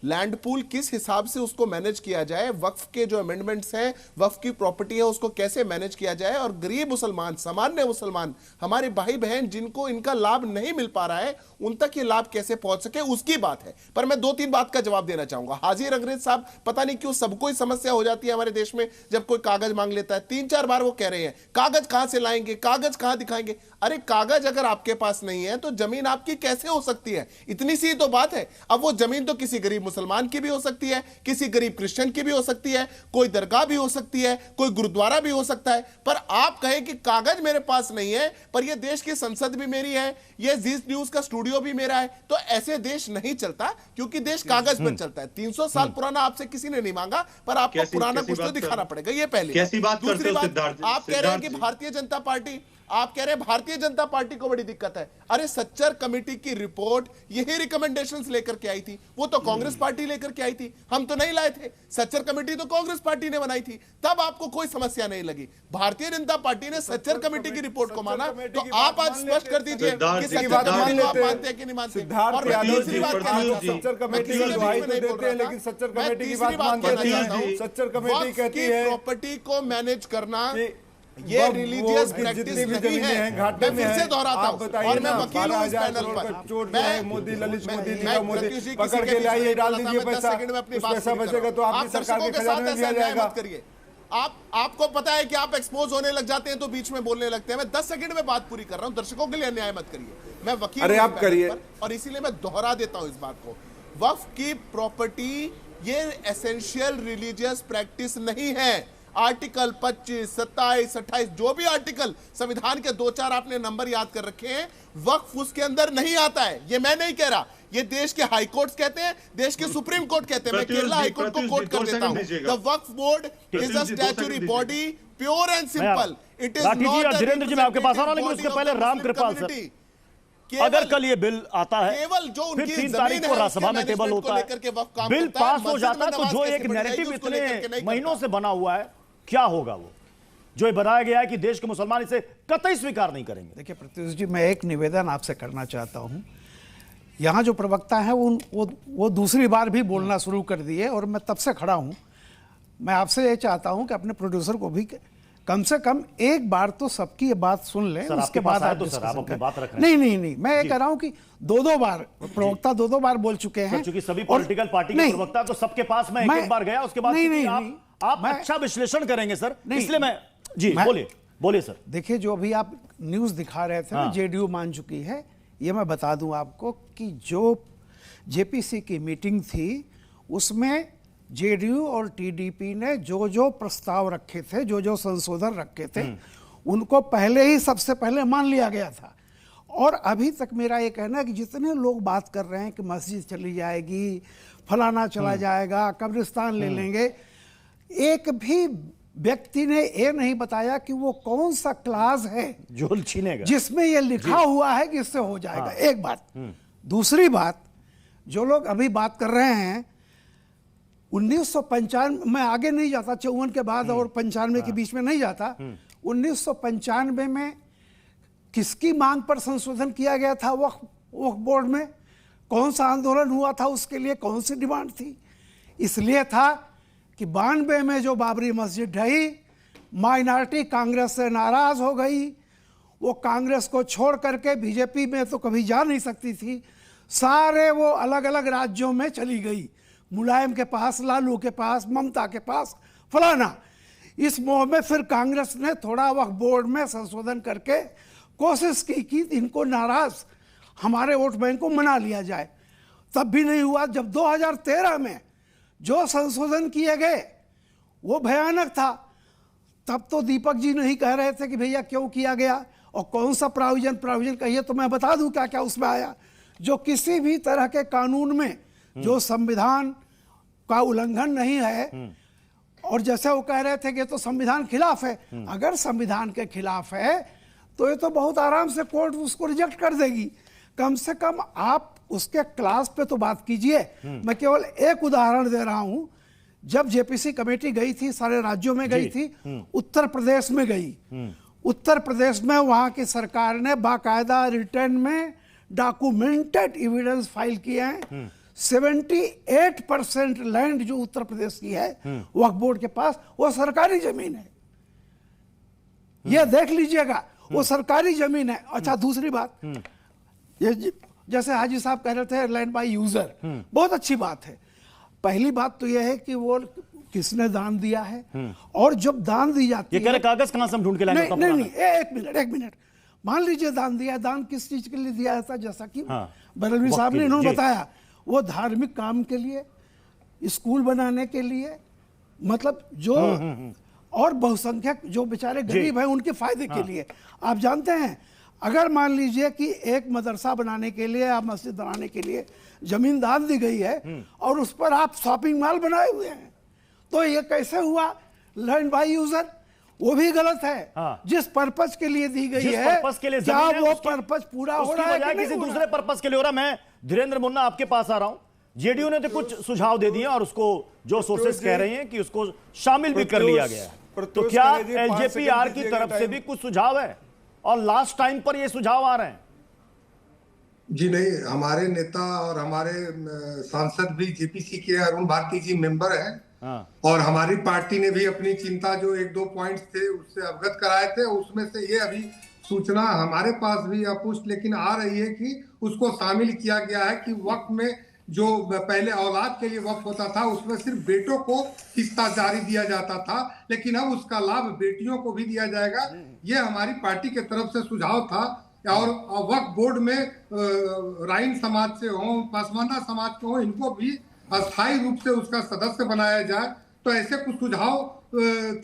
लैंड पूल किस हिसाब से उसको मैनेज किया जाए, वक्फ के जो अमेंडमेंट्स हैं, वक्फ की प्रॉपर्टी है उसको कैसे मैनेज किया जाए और गरीब मुसलमान, सामान्य मुसलमान, हमारे भाई बहन जिनको इनका लाभ नहीं मिल पा रहा है, उन तक ये लाभ कैसे पहुंच सके, उसकी बात है। पर मैं 2-3 बात का जवाब देना चाहूंगा। हाजिर अंग्रेज साहब, पता नहीं क्यों सबको ही समस्या हो जाती है हमारे देश में, जब कोई कागज मांग लेता है 3-4 बार वो कह रहे हैं कागज कहां से लाएंगे, कागज कहां दिखाएंगे। अरे कागज अगर आपके पास नहीं है तो जमीन आपकी कैसे हो सकती है? इतनी सी तो बात है। अब वो जमीन तो किसी गरीब मुसलमान की भी हो सकती है, किसी गरीब क्रिश्चियन की भी हो सकती है, कोई दरगाह भी हो सकती है, कोई गुरुद्वारा भी हो सकता है। पर आप कहें कि कागज मेरे पास नहीं है, पर यह देश की संसद भी मेरी है, यह जी न्यूज का स्टूडियो भी मेरा है, तो ऐसे देश नहीं चलता, क्योंकि देश कागज पर चलता है। 300 साल पुराना आपसे किसी ने नहीं मांगा, पर आपको पुराना कुछ तो दिखाना पड़ेगा। ये पहली बात। दूसरी बात, आप कह रहे हैं कि भारतीय जनता पार्टी, आप कह रहे हैं भारतीय जनता पार्टी को बड़ी दिक्कत है। अरे सच्चर कमेटी की रिपोर्ट यही रिकमेंडेशंस लेकर के आई थी, वो तो कांग्रेस पार्टी लेकर के आई थी, हम तो नहीं लाए थे। सच्चर कमेटी तो कांग्रेस पार्टी ने बनाई थी, तब आपको कोई समस्या नहीं लगी। भारतीय जनता पार्टी ने सच्चर कमेटी की रिपोर्ट को माना, तो आप आज स्पष्ट कर दीजिए कि सच्चर कमेटी को आप मानते हैं कि नहीं मानते। और मैं तीसरी बात कहना चाहता हूं, सच्चर कमेटी की दुहाई तो देते हैं, लेकिन सच्चर कमेटी की बात मानते हैं। सच्चर कमेटी कहती है प्रॉपर्टी को मैनेज करना, ये रिलीजियस प्रैक्टिस नहीं है। मैं फिर से दोहराता हूं और मैं वकील हूं इस पैनल पर। मोदी, ललित मोदी, नीरव मोदी पकड़ के लाइए, डाल दीजिए पैसा, पैसा बचेगा तो आपकी सरकार के खजाने में दिया जाएगा। आपको पता है कि आप एक्सपोज होने लग जाते हैं तो बीच में बोलने लगते हैं। मैं 10 सेकंड में बात पूरी कर रहा हूं, दर्शकों के लिए अन्याय मत करिए। मैं वकील अरे आप करिए, और इसीलिए मैं दोहरा देता हूं इस बात को। वक्फ की प्रॉपर्टी ये एसेंशियल रिलीजियस प्रैक्टिस नहीं है। आर्टिकल 25, 27, 28 जो भी आर्टिकल संविधान के 2-4 आपने नंबर याद कर रखे हैं, वक्फ उसके अंदर नहीं आता है। ये मैं नहीं कह रहा, ये देश के हाई कोर्ट कहते हैं, देश के सुप्रीम कोर्ट कहते हैं। मैं केरला हाई कोर्ट को कोट कर देता हूं। The Waqf board is a statutory body, pure and simple. It is not. Dhirendra ji मैं आपके पास आ रहा हूं, लेकिन उसके पहले राम कृपाल सर, अगर कल ये बिल आता है, केवल जो फिर 3 तारीख को राज्यसभा में टेबल होता है, बिल पास हो जाता है, तो जो एक नैरेटिव इतने महीनों से बना हुआ है, क्या होगा वो जो ये बताया गया है कि देश के मुसलमान इसे कतई स्वीकार नहीं करेंगे? देखिए प्रत्युष जी, मैं एक निवेदन आपसे करना चाहता हूं। यहाँ जो प्रवक्ता हैं वो दूसरी बार भी बोलना शुरू कर दिए और मैं तब से खड़ा हूं। मैं आपसे ये चाहता हूं कि अपने प्रोड्यूसर को भी कम से कम एक बार तो सबकी ये बात सुन लें, उसके बाद आप अपनी बात रखें। नहीं, मैं ये कह रहा हूं कि 2-2 बार प्रवक्ता 2-2 बार बोल चुके हैं। क्योंकि सभी पॉलिटिकल पार्टी के प्रवक्ता तो सबके पास मैं एक बार गया, उसके बाद आप अच्छा विश्लेषण करेंगे सर, इसलिए मैं जी बोलिए सर। देखिए, जो अभी आप न्यूज दिखा रहे थे ना, जेडीयू मान चुकी है, ये मैं बता दूं आपको कि जो जेपीसी की मीटिंग थी उसमें जेडीयू और टीडीपी ने जो प्रस्ताव रखे थे, जो संशोधन रखे थे, उनको पहले ही सबसे पहले मान लिया गया था। और अभी तक मेरा ये कहना है कि जितने लोग बात कर रहे हैं कि मस्जिद चली जाएगी, फलाना चला जाएगा, कब्रिस्तान ले लेंगे, एक भी व्यक्ति ने ये नहीं बताया कि वो कौन सा क्लास है जो छीनेगा, जिसमें ये लिखा हुआ है कि इससे हो जाएगा। एक बात। दूसरी बात, जो लोग अभी बात कर रहे हैं 1995, मैं आगे नहीं जाता, 54 के बाद और 95 के बीच में नहीं जाता। 1995 में किसकी मांग पर संशोधन किया गया था वक्फ बोर्ड में? कौन सा आंदोलन हुआ था उसके लिए? कौन सी डिमांड थी? इसलिए था कि 92 में जो बाबरी मस्जिद ढही, माइनॉरिटी कांग्रेस से नाराज हो गई, वो कांग्रेस को छोड़ करके बीजेपी में तो कभी जा नहीं सकती थी, सारे वो अलग अलग राज्यों में चली गई, मुलायम के पास, लालू के पास, ममता के पास, फलाना। इस मोह में फिर कांग्रेस ने थोड़ा वक्फ बोर्ड में संशोधन करके कोशिश की कि इनको नाराज हमारे वोट बैंक को मना लिया जाए, तब भी नहीं हुआ। जब 2013 में जो संशोधन किए गए वो भयानक था, तब तो दीपक जी नहीं कह रहे थे कि भैया क्यों किया गया और कौन सा प्रोविजन कहिए, तो मैं बता दूं क्या क्या उसमें आया। जो किसी भी तरह के कानून में जो संविधान का उल्लंघन नहीं है, और जैसे वो कह रहे थे कि तो संविधान खिलाफ है, अगर संविधान के खिलाफ है तो ये तो बहुत आराम से कोर्ट उसको रिजेक्ट कर देगी। कम से कम आप उसके क्लास पे तो बात कीजिए। मैं केवल एक उदाहरण दे रहा हूं, जब जेपीसी कमेटी गई थी, सारे राज्यों में गई थी, उत्तर प्रदेश में गई। उत्तर प्रदेश में वहां की सरकार ने बाकायदा रिटर्न में डॉक्यूमेंटेड एविडेंस फाइल किए हैं। 78% लैंड जो उत्तर प्रदेश की है वक्फ बोर्ड के पास, वो सरकारी जमीन है। यह देख लीजिएगा, वो सरकारी जमीन है। अच्छा, दूसरी बात, ये जैसे हाजी साहब कह रहे थे लैंड बाय यूजर, बहुत अच्छी बात है। पहली बात तो यह है कि वो किसने दान दिया है, और जब दान दी जाती है, ये कह रहे कागज कहां से हम ढूंढ के लाएंगे? नहीं, एक मिनट, मान लीजिए दान दिया है, दान किस चीज के लिए दिया जाता है? जैसा कि बरलवी साहब ने इन्होंने बताया, वो धार्मिक काम के लिए, स्कूल बनाने के लिए, मतलब जो और बहुसंख्यक जो बेचारे गरीब हैं उनके फायदे के लिए। आप जानते हैं, अगर मान लीजिए कि एक मदरसा बनाने के लिए या मस्जिद बनाने के लिए जमीन दान दी गई है और उस पर आप शॉपिंग मॉल बनाए हुए हैं, तो ये कैसे हुआ लैंड बाय यूजर? वो भी गलत है। जिस पर्पस के लिए दी गई है, क्या वो पर्पस पूरा हो रहा है? किसी दूसरे पर्पस के लिए हो रहा है? मैं धीरेन्द्र मुन्ना आपके पास आ रहा हूं। जेडीयू ने तो कुछ सुझाव दे दिए और उसको जो सोर्सेस कह रहे हैं कि उसको शामिल भी कर लिया गया है, तो क्या एलजेपीआर की तरफ से भी कुछ सुझाव है? और लास्ट टाइम पर ये सुझाव आ रहे हैं? जी नहीं, हमारे नेता और हमारे सांसद भी जेपीसी के अरुण भारती जी मेंबर हैं, और हमारी पार्टी ने भी अपनी चिंता जो 1-2 पॉइंट्स थे उससे अवगत कराए थे। उसमें से ये अभी सूचना हमारे पास भी अपुष्ट लेकिन आ रही है कि उसको शामिल किया गया है कि वक्फ में जो पहले औलाद के लिए वक्फ होता था उसमें सिर्फ बेटों को हिस्सा जारी दिया जाता था, लेकिन अब उसका लाभ बेटियों को भी दिया जाएगा। ये हमारी पार्टी के तरफ से सुझाव था। और वक्फ बोर्ड में राइन समाज से हो, पसमानदा समाज के हो, इनको भी अस्थायी रूप से उसका सदस्य बनाया जाए। तो ऐसे कुछ सुझाव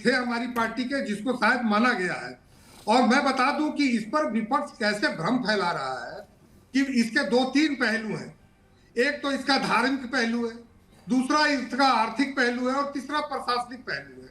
थे हमारी पार्टी के, जिसको शायद माना गया है। और मैं बता दूं कि इस पर विपक्ष कैसे भ्रम फैला रहा है कि इसके 2-3 पहलू हैं। एक तो इसका धार्मिक पहलू है, दूसरा इसका आर्थिक पहलू है और तीसरा प्रशासनिक पहलू है।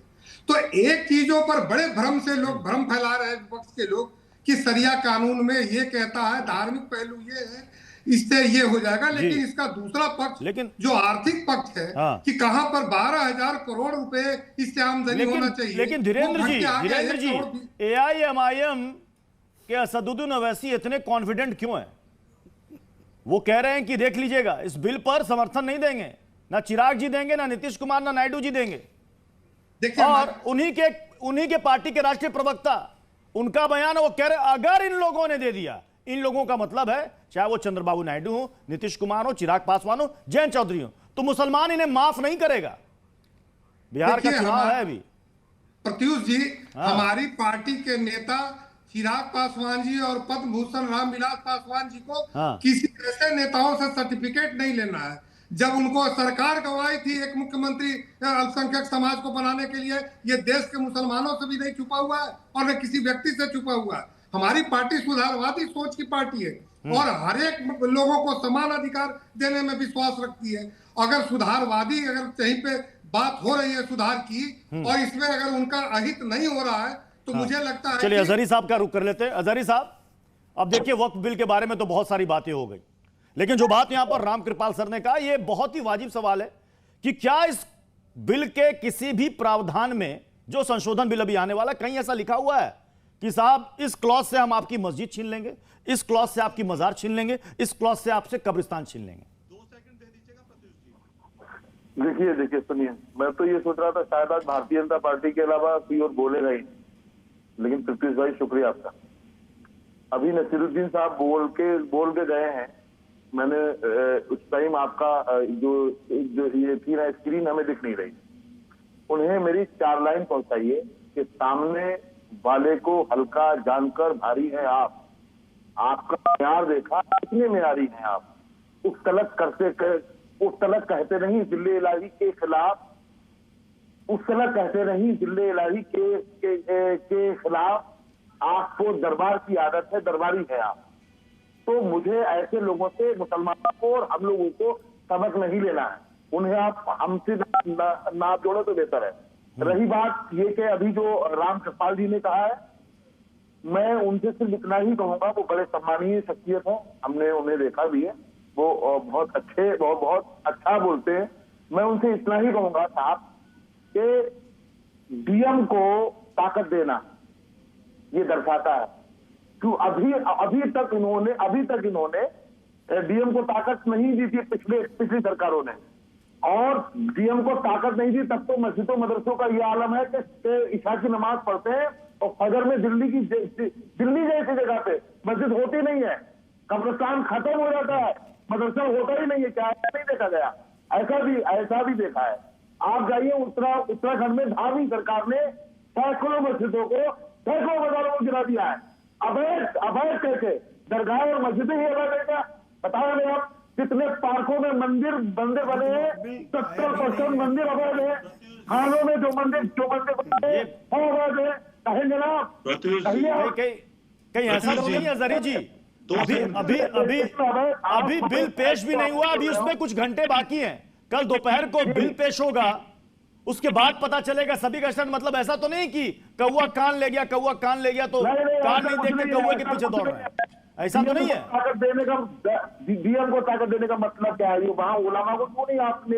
तो एक चीजों पर बड़े भ्रम से लोग भ्रम फैला रहे हैं विपक्ष के लोग कि सरिया कानून में ये कहता है, धार्मिक पहलू ये है, इससे ये हो जाएगा। लेकिन इसका दूसरा पक्ष जो आर्थिक पक्ष है कि कहां पर 12,000 करोड़ रुपए इससे आमदनी होना चाहिए। लेकिन धीरेन्द्र जी AIMIM के असदुद्दीन ओवैसी इतने कॉन्फिडेंट क्यों है? वो कह रहे हैं कि देख लीजिएगा इस बिल पर समर्थन नहीं देंगे, ना चिराग जी देंगे, ना नीतीश कुमार, ना नायडू जी देंगे। और उन्हीं के पार्टी के राष्ट्रीय प्रवक्ता, उनका बयान, वो कह रहे अगर इन लोगों ने दे दिया, इन लोगों का मतलब है चाहे वो चंद्रबाबू नायडू हो, नीतीश कुमार हो, चिराग पासवान हो, जयंत चौधरी हो, तो मुसलमान इन्हें माफ नहीं करेगा। बिहार का चुनाव है अभी। प्रत्युष जी, हमारी पार्टी के नेता चिराग पासवान जी और पद्म भूषण रामविलास पासवान जी को किसी ऐसे नेताओं से सर्टिफिकेट नहीं लेना है। जब उनको सरकार गवाई थी एक मुख्यमंत्री अल्पसंख्यक समाज को बनाने के लिए, ये देश के मुसलमानों से भी नहीं छुपा हुआ है और न किसी व्यक्ति से छुपा हुआ है। हमारी पार्टी सुधारवादी सोच की पार्टी है और हर एक लोगों को समान अधिकार देने में विश्वास रखती है। अगर सुधारवादी अगर कहीं पे बात हो रही है सुधार की और इसमें अगर उनका अहित नहीं हो रहा है तो मुझे लगता है। चलिए अजहरी साहब का रुख कर लेते हैं। अजहरी साहब, अब देखिए वक्फ बिल के बारे में तो बहुत सारी बातें हो गई, लेकिन जो बात यहां पर रामकृपाल सर ने कहा, यह बहुत ही वाजिब सवाल है कि क्या इस बिल के किसी भी प्रावधान में, जो संशोधन बिल अभी आने वाला, कहीं ऐसा लिखा हुआ है कि साहब इस क्लॉज से हम आपकी मस्जिद छीन लेंगे, इस क्लॉज से आपकी मजार छीन लेंगे, इस क्लॉज से आपसे कब्रिस्तान छीन लेंगे? देखिए सुनिए, मैं तो ये सोच रहा था शायद आज भारतीय जनता पार्टी के अलावा कोई और बोलेगा ही, लेकिन प्रत्युष भाई शुक्रिया आपका। अभी नसीरुद्दीन साहब बोल के गए हैं। मैंने उस टाइम आपका जो ये थी ना स्क्रीन हमें दिख नहीं रही, उन्हें मेरी 4 लाइन पहुंचाइए कि सामने वाले को हल्का जानकर भारी है आप, आपका म्यार देखा कितने म्यारी हैं आप। उस तलक कहते नहीं दिल्ली इलाही के खिलाफ, उस तलक कहते नहीं दिल्ली इलाही के खिलाफ। आपको दरबार की आदत है, दरबारी है आप। तो मुझे ऐसे लोगों से, मुसलमानों को और हम लोगों को सबक नहीं लेना है। उन्हें आप हमसे ना जोड़ो तो बेहतर है। रही बात ये कि अभी जो रामकृपाल जी ने कहा है, मैं उनसे सिर्फ इतना ही कहूंगा, वो बड़े सम्मानीय शख्सियत है, हमने उन्हें देखा भी है, वो बहुत अच्छे, बहुत अच्छा बोलते हैं। मैं उनसे इतना ही कहूंगा साहब कि डीएम को ताकत देना ये दर्शाता है कि अभी तक इन्होंने डीएम को ताकत नहीं दी थी पिछली सरकारों ने, और डीएम को ताकत नहीं दी तब तो मस्जिदों मदरसों का ये आलम है कि इशा की नमाज पढ़ते हैं और फजर में दिल्ली जैसी जगह पे मस्जिद होती नहीं है, कब्रिस्तान खत्म हो जाता है, मदरसा होता ही नहीं है। क्या ऐसा नहीं देखा गया? ऐसा भी देखा है। आप जाइए उत्तराखंड में धामी सरकार ने सैकड़ों मस्जिदों को, सैकड़ों मजारों को गिरा दिया है। अवैध कैसे दरगाह और मस्जिदें ही अवैध है क्या? बताओगे आप कितने पार्कों में मंदिर बने हैं? 70% मंदिर अवैध है। खानों में जो मंदिर बने हैं वो अवैध है। कहेंगे ना कहीं ऐसा तो नहीं है अजहरी जी? अभी बिल पेश भी नहीं हुआ, अभी उसमें कुछ घंटे बाकी हैं। कल दोपहर को बिल पेश होगा, उसके बाद पता चलेगा सभी का स्टैंड। मतलब ऐसा तो नहीं कि कौवा कान ले गया तो कान नहीं देख के कौवे के पीछे दौड़ रहे हैं, ऐसा तो नहीं है। ताकत देने का, डीएम को ताकत देने का मतलब क्या है? वहां उलामा को क्यों नहीं आपने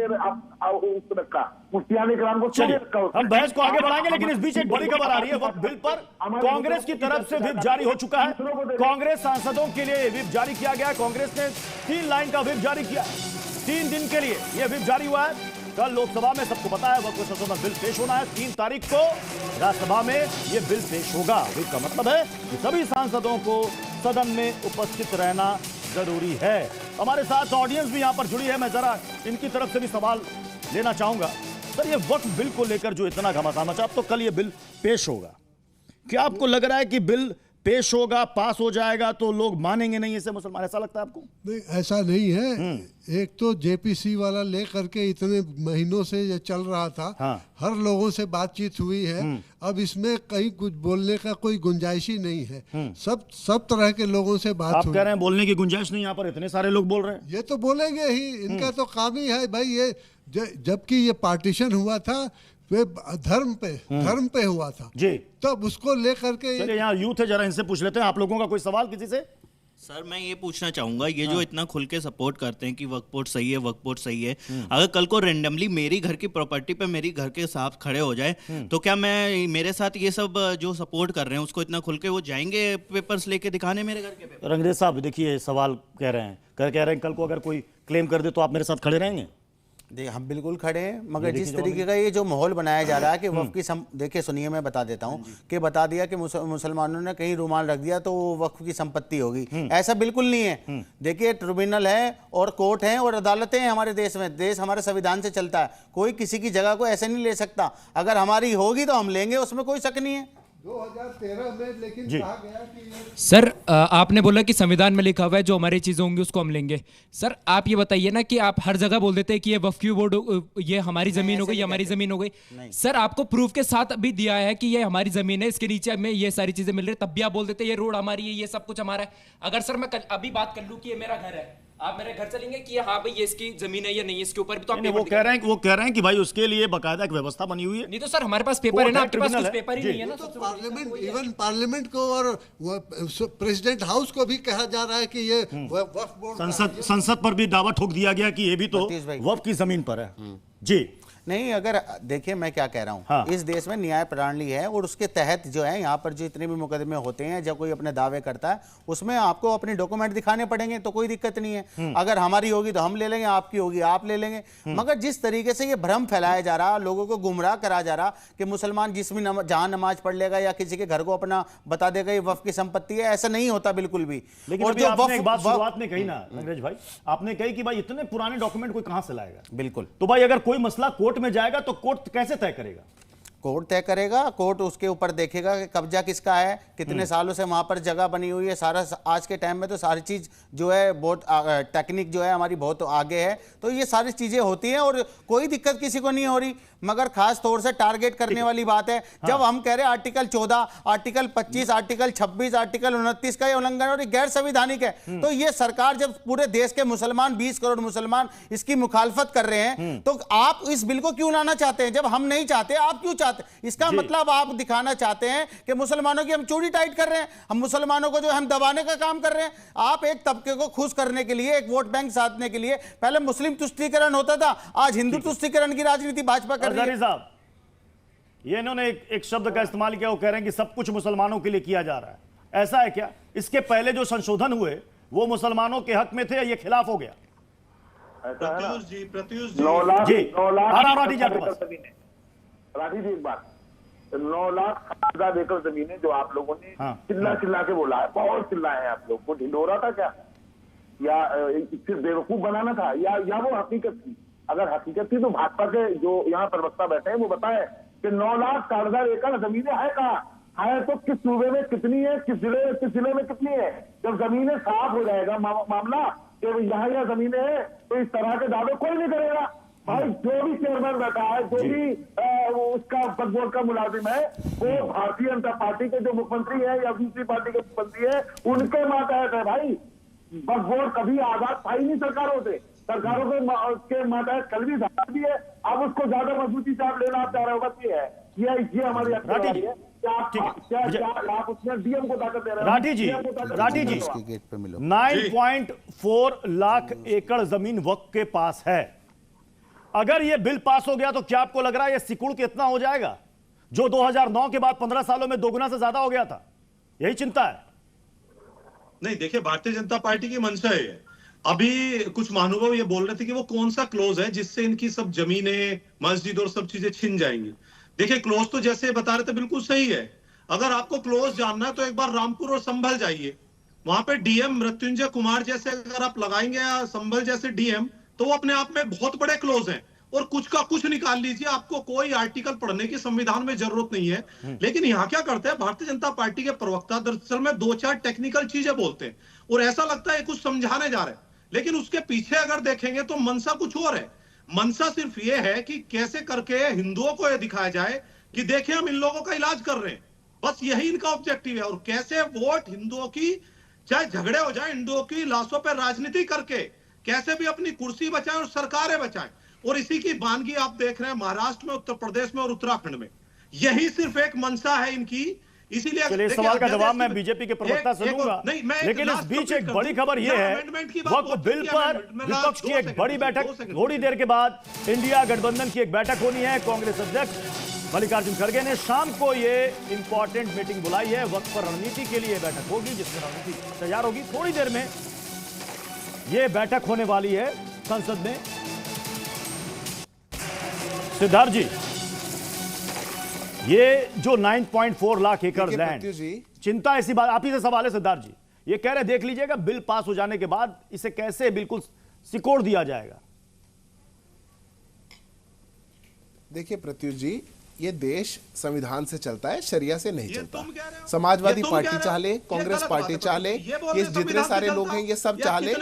रखा? मुफ्तियान इकराम को क्यों नहीं रखा? हम बहस को आगे बढ़ाएंगे, लेकिन इस बीच एक बड़ी खबर आ रही है। वक्फ बिल पर कांग्रेस की तरफ से व्हिप जारी हो चुका है। कांग्रेस सांसदों के लिए व्हिप जारी किया गया है। कांग्रेस ने 3 लाइन का व्हिप जारी किया, 3 दिन के लिए यह व्हिप जारी हुआ है। कल लोकसभा में सबको पता है वक्फ संशोधन बिल पेश होना है। 3 तारीख को राज्यसभा में यह बिल पेश होगा। बिल का मतलब है कि सभी सांसदों को सदन में उपस्थित रहना जरूरी है। हमारे साथ ऑडियंस भी यहां पर जुड़ी है, मैं जरा इनकी तरफ से भी सवाल लेना चाहूंगा। सर, ये वक्फ बिल को लेकर जो इतना घमासान मचा, अब तो कल ये बिल पेश होगा, क्या आपको लग रहा है कि बिल पेश होगा, पास हो जाएगा तो लोग मानेंगे नहीं इसे मुसलमान, ऐसा लगता है आपको? नहीं, ऐसा नहीं है। एक तो जेपीसी वाला लेकर के इतने महीनों से ये चल रहा था। हर लोगों से बातचीत हुई है। अब इसमें कहीं कुछ बोलने का कोई गुंजाइश ही नहीं है। सब तरह के लोगों से बात आप कह रहे हैं बोलने की गुंजाइश नहीं, यहाँ पर इतने सारे लोग बोल रहे हैं। ये तो बोलेंगे ही, इनका तो काम ही है भाई। ये जबकि ये पार्टीशन हुआ था वे धर्म पे हुआ था जी, तब उसको लेकर के चलिए यहाँ यूथ है, जरा इनसे पूछ लेते हैं। आप लोगों का कोई सवाल किसी से? सर, मैं ये पूछना चाहूंगा, ये जो इतना खुल के सपोर्ट करते हैं कि वक्फ बोर्ड सही है, वक्फ बोर्ड सही है, अगर कल को रेंडमली मेरी घर की प्रॉपर्टी पे मेरी घर के साथ खड़े हो जाए तो क्या मैं मेरे साथ ये सब जो सपोर्ट कर रहे हैं उसको इतना खुल के वो जाएंगे पेपर्स लेके दिखाने मेरे घर के पेपर? रंगरेज साहब देखिए सवाल कह रहे हैं कल को अगर कोई क्लेम कर दे तो आप मेरे साथ खड़े रहेंगे? देखिए हम बिल्कुल खड़े हैं, मगर जिस तरीके का ये जो माहौल बनाया जा रहा है कि वक्फ की देखिए सुनिए, मैं बता देता हूँ कि बता दिया कि मुसलमानों ने कहीं रुमाल रख दिया तो वो वक्फ की संपत्ति होगी, ऐसा बिल्कुल नहीं है। देखिए ट्रिब्यूनल है और कोर्ट है और अदालतें हैं हमारे देश में, देश हमारे संविधान से चलता है। कोई किसी की जगह को ऐसे नहीं ले सकता। अगर हमारी होगी तो हम लेंगे, उसमें कोई शक नहीं है। 2013 में लेकिन कहा गया कि सर आपने बोला कि संविधान में लिखा हुआ है जो हमारी चीजें होंगी उसको हम लेंगे। सर आप ये बताइए ना कि आप हर जगह बोल देते हैं कि ये वक्फ बोर्ड ये हमारी जमीन हो गई, ये हमारी जमीन हो गई। सर आपको प्रूफ के साथ भी दिया है कि ये हमारी जमीन है, इसके नीचे हमें ये सारी चीजें मिल रही है, तब भी आप बोल देते हैं ये रोड हमारी है, ये सब कुछ हमारा है। अगर सर मैं अभी बात कर लूं कि ये मेरा घर है, आप मेरे घर चलेंगे कि हाँ भाई ये इसकी जमीन है या नहीं, इसके ऊपर भी तो आप वो कह रहे हैं कि भाई उसके लिए बकायदा एक व्यवस्था बनी हुई है। नहीं तो सर हमारे पास पेपर है ना, आपके पास कुछ पेपर ही नहीं है ना। तो पार्लियामेंट को और प्रेसिडेंट हाउस को भी कहा जा रहा है कि ये वक्फ बोर्ड, संसद पर भी दावा ठोक दिया गया कि ये भी तो वक्फ की जमीन पर है। जी नहीं, अगर देखिए मैं क्या कह रहा हूँ, इस देश में न्याय प्रणाली है और उसके तहत जो है यहाँ पर जो इतने भी मुकदमे होते हैं जब कोई अपने दावे करता है उसमें आपको अपने डॉक्यूमेंट दिखाने पड़ेंगे, तो कोई दिक्कत नहीं है। अगर हमारी होगी तो हम ले लेंगे, आपकी होगी आप ले लेंगे। मगर जिस तरीके से ये भ्रम फैलाया जा रहा, लोगों को गुमराह करा जा रहा कि मुसलमान जिसमें जहां नमाज पढ़ लेगा या किसी के घर को अपना बता देगा ये वक्फ की संपत्ति है, ऐसा नहीं होता बिल्कुल भी। लेकिन और जो आपने एक बात शुरुआत में कही ना अंग्रेज भाई, आपने कही कि भाई इतने पुराने डॉक्यूमेंट कोई कहां से लाएगा? बिल्कुल। तो भाई अगर कोई मसला कोर्ट में जाएगा तो कोर्ट कैसे तय करेगा? कोर्ट तय करेगा, कोर्ट उसके ऊपर देखेगा कि कब्जा किसका है, कितने सालों से वहां पर जगह बनी हुई है, सारा आज के टाइम में तो सारी चीज जो है बहुत टेक्निक जो है हमारी बहुत आगे है, तो ये सारी चीजें होती हैं और कोई दिक्कत किसी को नहीं हो रही। मगर खास तौर से टारगेट करने वाली बात है जब हम कह रहे हैं आर्टिकल 14, आर्टिकल 25, आर्टिकल 26, आर्टिकल 29 का ये उल्लंघन और गैर संवैधानिक है, तो ये सरकार जब पूरे देश के मुसलमान 20 करोड़ मुसलमान इसकी मुखालफत कर रहे हैं तो आप इस बिल को क्यों लाना चाहते हैं? जब हम नहीं चाहते आप क्यों चाहते? इसका मतलब आप दिखाना चाहते हैं कि मुसलमानों की हम चूड़ी टाइट कर रहे हैं, हम मुसलमानों को जो हम दबाने का काम कर रहे हैं। आप एक तबके को खुश करने के लिए, एक वोट बैंक साधने के लिए पहले मुस्लिम तुष्टीकरण होता था, आज हिंदू तुष्टीकरण की राजनीति भाजपा कर रही है। साहब ये इन्होंने एक शब्द का इस्तेमाल किया, वो कह रहे हैं कि सब कुछ मुसलमानों के लिए किया जा रहा है, ऐसा है क्या? इसके पहले जो संशोधन हुए वो मुसलमानों के हक में थे या ये खिलाफ हो गया? प्रत्युष जी 9,60,000 एकड़ जमीन है जो आप लोगों ने चिल्ला के बोला है, बहुत चिल्लाए हैं आप लोग को। ढिंडोरा था क्या या सिर्फ बेवकूफ बनाना था या वो हकीकत थी? अगर हकीकत थी तो भाजपा के जो यहाँ प्रवक्ता बैठे हैं वो बताए कि 9,60,000 एकड़ जमीनें है कहाँ है, तो किस सूबे में कितनी है, किस जिले में कितनी है। जब जमीनें साफ हो जाएगा मामला कि यहाँ जमीनें हैं तो इस तरह के दावे कोई नहीं करेगा। भाई जो भी चेयरमैन बैठा है, जो भी उसका वक्फ बोर्ड का मुलाजिम है, वो भारतीय जनता पार्टी के जो मुख्यमंत्री है या दूसरी पार्टी के मुख्यमंत्री है उनके मातहत है। भाई वक्फ बोर्ड कभी आजाद था ही नहीं सरकारों से, सरकारों के मातहत कल भी था भी है। अब उसको ज्यादा मजबूती से आप लेना चाह रहे हो, बस ये है, ये हमारी अक्सर है। आप उसमें डीएम को ताकत दे रहे हैं। राठी जी 9.4 लाख एकड़ जमीन वक्फ के पास है। अगर यह बिल पास हो गया तो क्या आपको लग रहा है यह सिकुड़ के इतना हो जाएगा जो 2009 के बाद 15 सालों में 2 गुना से ज्यादा हो गया था? यही चिंता है? नहीं, देखिए भारतीय जनता पार्टी की मंशा है अभी कुछ महानुभाव ये बोल रहे थे कि वो कौन सा क्लोज है जिससे इनकी सब जमीनें, मस्जिद और सब चीजें छिन जाएंगी। देखिए क्लोज तो जैसे बता रहे थे बिल्कुल सही है। अगर आपको क्लोज जानना है तो एक बार रामपुर और संभल जाइए, वहां पे डीएम मृत्युंजय कुमार जैसे अगर आप लगाएंगे या संभल जैसे डीएम, तो वो अपने आप में बहुत बड़े क्लोज हैं। और कुछ का कुछ निकाल लीजिए, आपको कोई आर्टिकल पढ़ने की संविधान में जरूरत नहीं है। लेकिन यहाँ क्या करते हैं भारतीय जनता पार्टी के प्रवक्ता, दरअसल में 2-4 टेक्निकल चीजें बोलते हैं और ऐसा लगता है कुछ समझाने जा रहे हैं, लेकिन उसके पीछे अगर देखेंगे तो मनसा कुछ और है। मनसा सिर्फ ये है कि कैसे करके हिंदुओं को यह दिखाया जाए कि देखिए हम इन लोगों का इलाज कर रहे हैं, बस यही इनका ऑब्जेक्टिव है। और कैसे वोट हिंदुओं की, चाहे झगड़े हो जाए, हिंदुओं की लाशों पर राजनीति करके कैसे भी अपनी कुर्सी बचाएं और सरकारें बचाएं। और इसी की वानगी आप देख रहे हैं महाराष्ट्र में, उत्तर प्रदेश में और उत्तराखंड में। यही सिर्फ एक मंशा है इनकी। इसीलिए चलिए सवाल का जवाब मैं बीजेपी के प्रवक्ता से लूंगा, लेकिन इस बीच एक बड़ी खबर यह है, वक्फ बिल पर विपक्ष की एक बड़ी बैठक थोड़ी देर के बाद इंडिया गठबंधन की एक बैठक होनी है। कांग्रेस अध्यक्ष मल्लिकार्जुन खड़गे ने शाम को ये इंपॉर्टेंट मीटिंग बुलाई है। वक्फ पर रणनीति के लिए बैठक होगी, जिसमें रणनीति तैयार होगी। थोड़ी देर में ये बैठक होने वाली है संसद में। सिद्धार्थ जी, ये जो 9.4 लाख एकड़ लैंड, चिंता ऐसी बात, आप ही से सवाल है सिद्धार्थ जी, ये कह रहे देख लीजिएगा बिल पास हो जाने के बाद इसे कैसे बिल्कुल सिकोड़ दिया जाएगा। देखिए प्रत्युष जी, ये देश संविधान से चलता है, शरिया से नहीं चलता। समाजवादी पार्टी चाहे, कांग्रेस पार्टी चाहे, ये जितने सारे लोग हैं ये सब चाहे,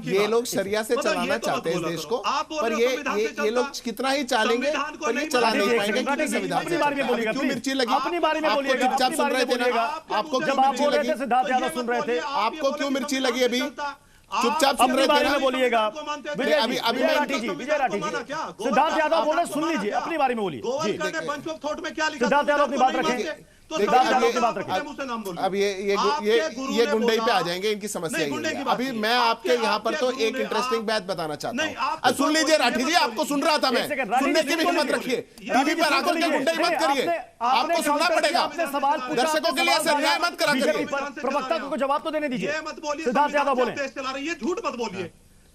ये लोग शरिया से चलाना चाहते हैं इस देश को, पर ये लोग कितना ही चालेंगे पर ये चला नहीं पाएंगे क्योंकि संविधान से। क्यों मिर्ची लगी? आपको चुपचाप सुन रहे थे ना? आपको जब आप बोल रहे थे, सिद्धार्थ यादव सुन रहे थे, आपको क्यों मिर्ची लगी? अभी चुपचाप सुन रहे थे ना? बोलिएगा। अभी विजय राठी जी, सिद्धार्थ यादव बोले, सुन लीजिए, अपनी बारे में बोलिए। सिद्धार्थ यादव अपनी बात रखें। अब ये गुंडई पे आ जाएंगे, इनकी समस्या ये है। अभी मैं आपके यहाँ पर तो एक इंटरेस्टिंग बात बताना चाहता हूँ। सुन लीजिए राठी जी, आपको सुन रहा था मैं, सुनने की भी हिम्मत रखिए। टीवी पर आकर के गुंडई मत करिए, आपको सुनना पड़ेगा। दर्शकों के लिए अन्याय मत करा करिए। प्रवक्ता को जवाब तो देने दीजिए। सिद्धार्थ यादव बोले, ये झूठ मत बोलिए।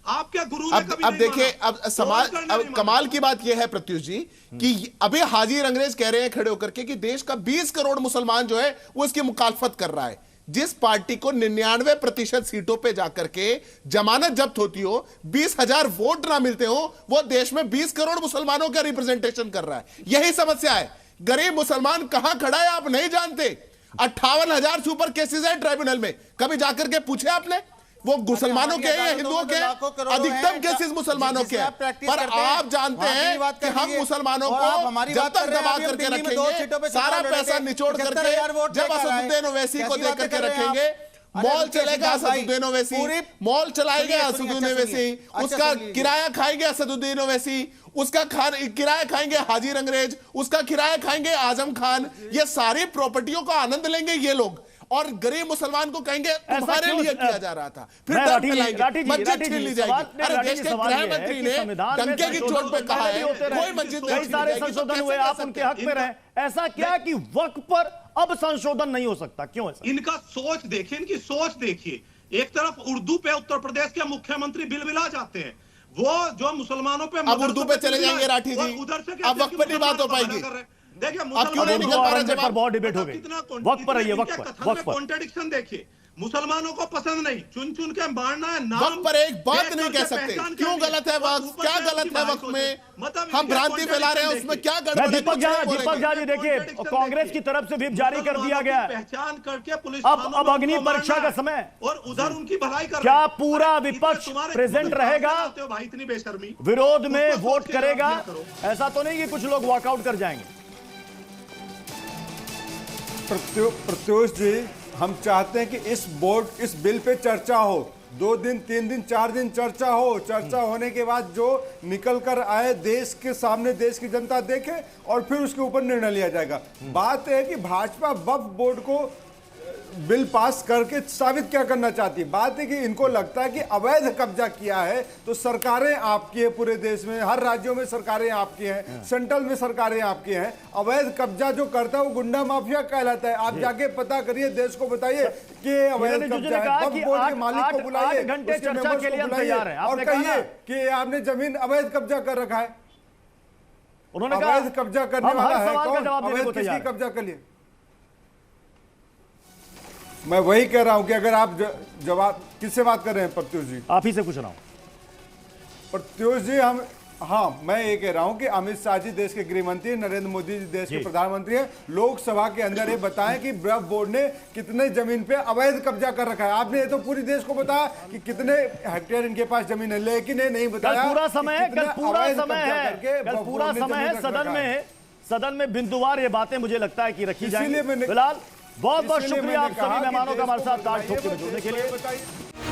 आपके गुरु अब देखिए, अब समाज, अब कमाल की बात यह है प्रत्युष जी कि अभी हाजिर अंग्रेज कह रहे हैं खड़े होकर के कि देश का 20 करोड़ मुसलमान जो है वो इसकी मुखालफत कर रहा है। जिस पार्टी को 99% सीटों पे जाकर के जमानत जब्त होती हो, 20,000 वोट ना मिलते हो, वो देश में 20 करोड़ मुसलमानों का रिप्रेजेंटेशन कर रहा है। यही समस्या है। गरीब मुसलमान कहां खड़ा है आप नहीं जानते। 58,000 सुपर केसेस है ट्राइब्यूनल में, कभी जाकर के पूछे आपने? वो मुसलमानों के या हिंदुओं के? अधिकतम केसेस मुसलमानों के हैं, पर आप जानते हैं कि हम मुसलमानों को जब तक दबा करके रखेंगे, सारा पैसा निचोड़ करके जब असदुद्दीन ओवैसी को दे करके रखेंगे, मॉल चलेगा असदुद्दीन ओवैसी, मॉल चलाएगा असदुद्दीन ओवैसी, उसका किराया खाएंगे असदुद्दीन ओवैसी, उसका किराया खाएंगे हाजिर अंग्रेज, उसका किराया खाएंगे आजम खान। ये सारी प्रॉपर्टियों का आनंद लेंगे ये लोग और गरीब मुसलमान को कहेंगे तुम्हारे लिए किया जा रहा था। फिर मस्जिद छीन ली जाएगी। अरे देश के गृह मंत्री ने डंके की चोट पे कहा है कोई मस्जिद नहीं छीनी जाएगी। संशोधन हुए, आप उनके हक में रहे, ऐसा क्या कि वक्फ पर अब संशोधन नहीं हो सकता? क्यों ऐसा? इनका सोच देखिए, इनकी सोच देखिए। एक तरफ उर्दू पे उत्तर प्रदेश के मुख्यमंत्री बिलबिला जाते हैं, वो जो मुसलमानों पे अब उर्दू पे चले जाएंगे राठी जी, अब वक्त पर नहीं बात हो पाएगी। देखिए आप क्यों नहीं निकल पा रहे? जब पर बहुत डिबेट हो गई, वक्त पर रहिए, वक्त पर कॉन्ट्रडिक्शन देखिए। मुसलमानों को पसंद नहीं, चुन चुन के मारना है, नाम वक्त पर एक बात नहीं कह सकते। क्यों गलत है वक्त? क्या गलत है वक्त में? हम भ्रांति फैला रहे हैं, उसमें क्या गड़बड़ है? दीपक झा जी देखिए, कांग्रेस की तरफ से व्हिप जारी कर दिया गया है, पहचान करके पुलिस अब अग्नि परीक्षा का समय और उधर उनकी भलाई कर। क्या पूरा विपक्ष प्रेजेंट रहेगा, भाई इतनी बेशर्मी, विरोध में वोट करेगा? ऐसा तो नहीं कि कुछ लोग वॉकआउट कर जाएंगे? प्रत्युष जी, हम चाहते हैं कि इस बिल पे चर्चा हो, 2 दिन 3 दिन 4 दिन चर्चा हो। चर्चा होने के बाद जो निकल कर आए देश के सामने देश की जनता देखे और फिर उसके ऊपर निर्णय लिया जाएगा। बात है कि भाजपा वक्फ बोर्ड को बिल पास करके साबित क्या करना चाहती है? बात है कि इनको लगता है कि अवैध कब्जा किया है तो सरकारें आपकी है, पूरे देश में हर राज्यों में सरकारें आपकी हैं, सेंट्रल में सरकारें आपकी हैं। अवैध कब्जा जो करता है वो गुंडा माफिया कहलाता है। आप जाके पता करिए, देश को बताइए कि अवैध कब्जा है। वक्फ बोर्ड के मालिक को बुलाइए, उसके मेंबर्स को बुलाइए और कहिए कि आपने जमीन अवैध कब्जा कर रखा है। उन्होंने कहा अवैध कब्जा करने वाला है कौन? अवैध किसकी कब्जा कर लिए? मैं वही कह रहा हूं कि अगर आप जवाब किससे बात कर रहे हैं? प्रत्युष जी, आप ही से पूछ रहा हूं। प्रत्युष जी, मैं ये कह रहा हूं कि अमित शाह जी देश के गृह मंत्री, नरेंद्र मोदी जी देश के प्रधानमंत्री हैं। लोकसभा के अंदर ये बताएं कि वक्फ बोर्ड ने कितने जमीन पे अवैध कब्जा कर रखा है। आपने ये तो पूरी देश को बताया कि कितने हेक्टेयर इनके पास जमीन है, लेकिन ये नहीं बताया। कल पूरा समय है सदन में बिंदुवार ये बातें मुझे लगता है कि रखी जाएंगी। फिलहाल बहुत बहुत शुक्रिया आप सभी मेहमानों का हमारे साथ ताल ठोक के जुड़ने के लिए।